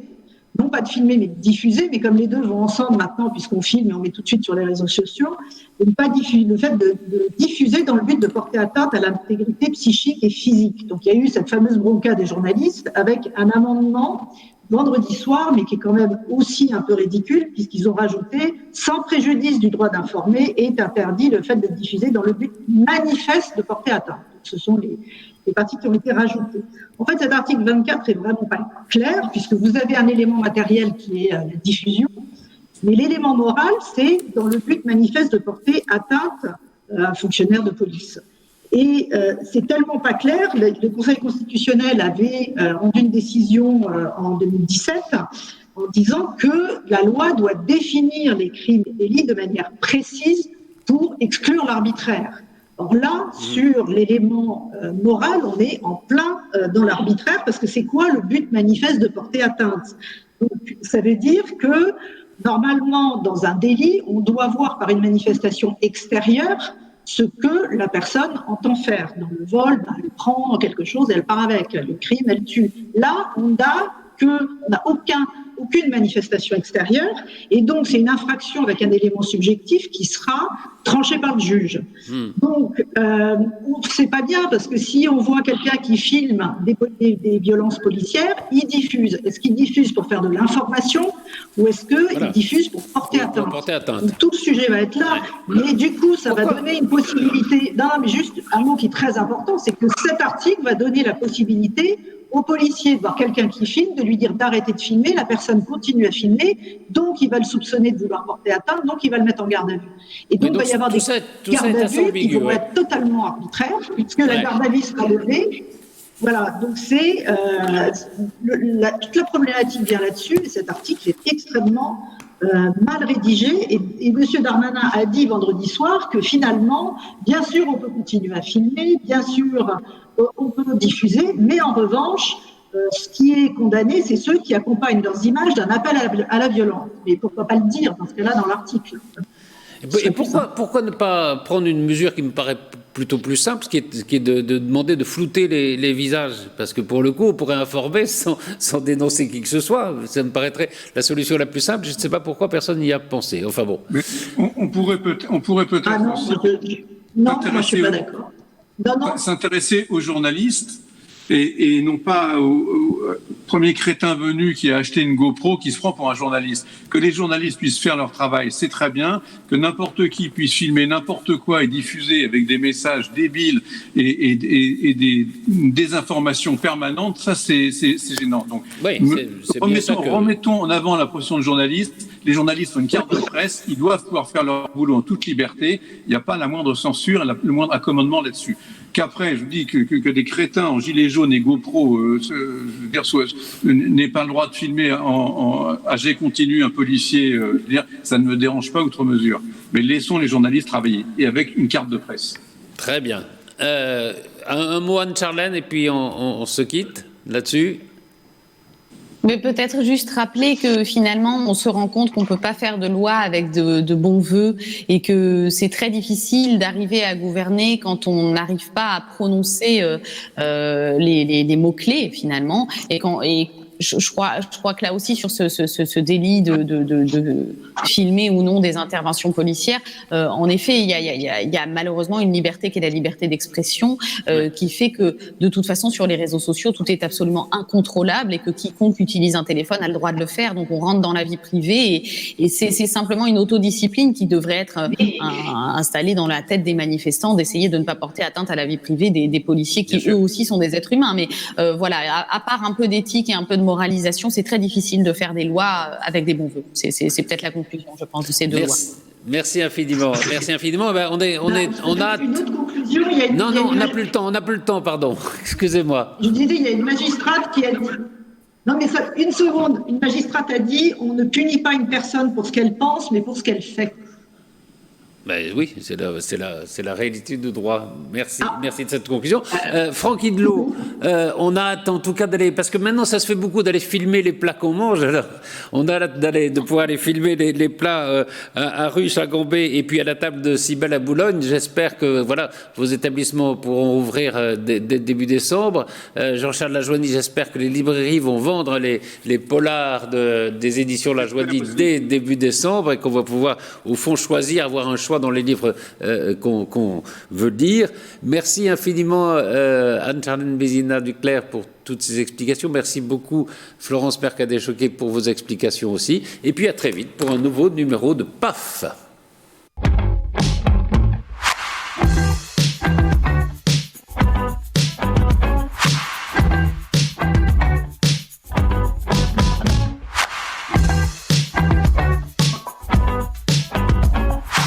non pas de filmer, mais de diffuser, mais comme les deux vont ensemble maintenant, puisqu'on filme et on met tout de suite sur les réseaux sociaux, de ne pas diffuser, le fait de diffuser dans le but de porter atteinte à l'intégrité psychique et physique. Donc il y a eu cette fameuse bronca des journalistes avec un amendement vendredi soir, mais qui est quand même aussi un peu ridicule, puisqu'ils ont rajouté « sans préjudice du droit d'informer est interdit le fait de diffuser dans le but manifeste de porter atteinte ». Ce sont les parties qui ont été rajoutées. En fait, cet article 24 est vraiment pas clair, puisque vous avez un élément matériel qui est la diffusion, mais l'élément moral, c'est dans le but manifeste de porter atteinte à un fonctionnaire de police. Et c'est tellement pas clair, le Conseil constitutionnel avait rendu une décision en 2017 en disant que la loi doit définir les crimes et délits de manière précise pour exclure l'arbitraire. Or là, sur l'élément moral, on est en plein dans l'arbitraire, parce que c'est quoi le but manifeste de porter atteinte? Donc, ça veut dire que normalement, dans un délit, on doit voir par une manifestation extérieure ce que la personne entend faire. Dans le vol, elle prend quelque chose, elle part avec. Le crime, elle tue. Là, on n'a aucune manifestation extérieure, et donc c'est une infraction avec un élément subjectif qui sera tranché par le juge. Donc, c'est pas bien, parce que si on voit quelqu'un qui filme des violences policières, il diffuse. Est-ce qu'il diffuse pour faire de l'information, ou est-ce qu'il diffuse pour porter atteinte? Donc, tout le sujet va être là, mais du coup, ça va donner une possibilité. Non, mais juste un mot qui est très important, c'est que cet article va donner la possibilité au policier de voir quelqu'un qui filme, de lui dire d'arrêter de filmer, la personne continue à filmer, donc il va le soupçonner de vouloir porter atteinte, donc il va le mettre en garde à vue. Et donc il va y avoir des gardes à vue qui vont être totalement arbitraires, puisque la garde à vue sera levée. Voilà, donc c'est toute la problématique vient là-dessus, et cet article est extrêmement mal rédigé, et M. Darmanin a dit vendredi soir que finalement, bien sûr, on peut continuer à filmer, bien sûr, on peut diffuser, mais en revanche, ce qui est condamné, c'est ceux qui accompagnent leurs images d'un appel à la violence. Mais pourquoi pas le dire dans ce cas-là dans l'article? Et pourquoi ne pas prendre une mesure qui me paraît plutôt plus simple, qui est de demander de flouter les visages? Parce que pour le coup, on pourrait informer sans dénoncer qui que ce soit. Ça me paraîtrait la solution la plus simple. Je ne sais pas pourquoi personne n'y a pensé. Enfin bon. Mais on pourrait peut-être non, moi je ne suis pas d'accord. S'intéresser aux journalistes et non pas au premier crétin venu qui a acheté une GoPro qui se prend pour un journaliste. Que les journalistes puissent faire leur travail, c'est très bien. Que n'importe qui puisse filmer n'importe quoi et diffuser avec des messages débiles et des désinformations permanentes, ça c'est gênant. Donc, oui, remettons en avant la profession de journaliste. Les journalistes ont une carte de presse, ils doivent pouvoir faire leur boulot en toute liberté. Il n'y a pas la moindre censure, le moindre accommodement là-dessus. Qu'après, je vous dis que des crétins en gilet jaune et GoPro n'aient pas le droit de filmer à jet continu un policier, ça ne me dérange pas outre mesure. Mais laissons les journalistes travailler, et avec une carte de presse. Très bien. Un mot, Anne-Charlène, et puis on se quitte là-dessus. Mais peut-être juste rappeler que finalement, on se rend compte qu'on ne peut pas faire de loi avec de bons vœux, et que c'est très difficile d'arriver à gouverner quand on n'arrive pas à prononcer les mots-clés finalement. Et je crois que là aussi, sur ce délit de filmer ou non des interventions policières, en effet, il y a malheureusement une liberté qui est la liberté d'expression, qui fait que de toute façon, sur les réseaux sociaux, tout est absolument incontrôlable, et que quiconque utilise un téléphone a le droit de le faire. Donc on rentre dans la vie privée, et c'est simplement une autodiscipline qui devrait être installée dans la tête des manifestants, d'essayer de ne pas porter atteinte à la vie privée des policiers qui eux aussi sont des êtres humains. Mais voilà, à part un peu d'éthique et un peu de moralisation, c'est très difficile de faire des lois avec des bons vœux. C'est peut-être la conclusion, je pense, de ces deux lois. Merci infiniment. Merci infiniment. Ben, on a une autre conclusion. On n'a plus le temps, pardon. Excusez-moi. Je disais, il y a une magistrate qui a dit. Non, mais ça, une seconde. Une magistrate a dit, on ne punit pas une personne pour ce qu'elle pense, mais pour ce qu'elle fait. Ben oui, c'est la réalité du droit. Merci de cette conclusion. Franck Idlot, on a hâte en tout cas d'aller, parce que maintenant ça se fait beaucoup d'aller filmer les plats qu'on mange. Alors, on a hâte de pouvoir aller filmer les plats à Ruche, à Gambé, et puis à la table de Cybèle à Boulogne. J'espère que voilà, vos établissements pourront ouvrir dès début décembre. Jean-Charles Lajoigny, j'espère que les librairies vont vendre les polars des éditions Lajoigny dès début décembre et qu'on va pouvoir au fond choisir, avoir un choix dans les livres qu'on veut lire. Merci infiniment Anne-Charlène Bézina-Duclerc pour toutes ces explications. Merci beaucoup Florence Mercadet-Choquet pour vos explications aussi. Et puis à très vite pour un nouveau numéro de PAF.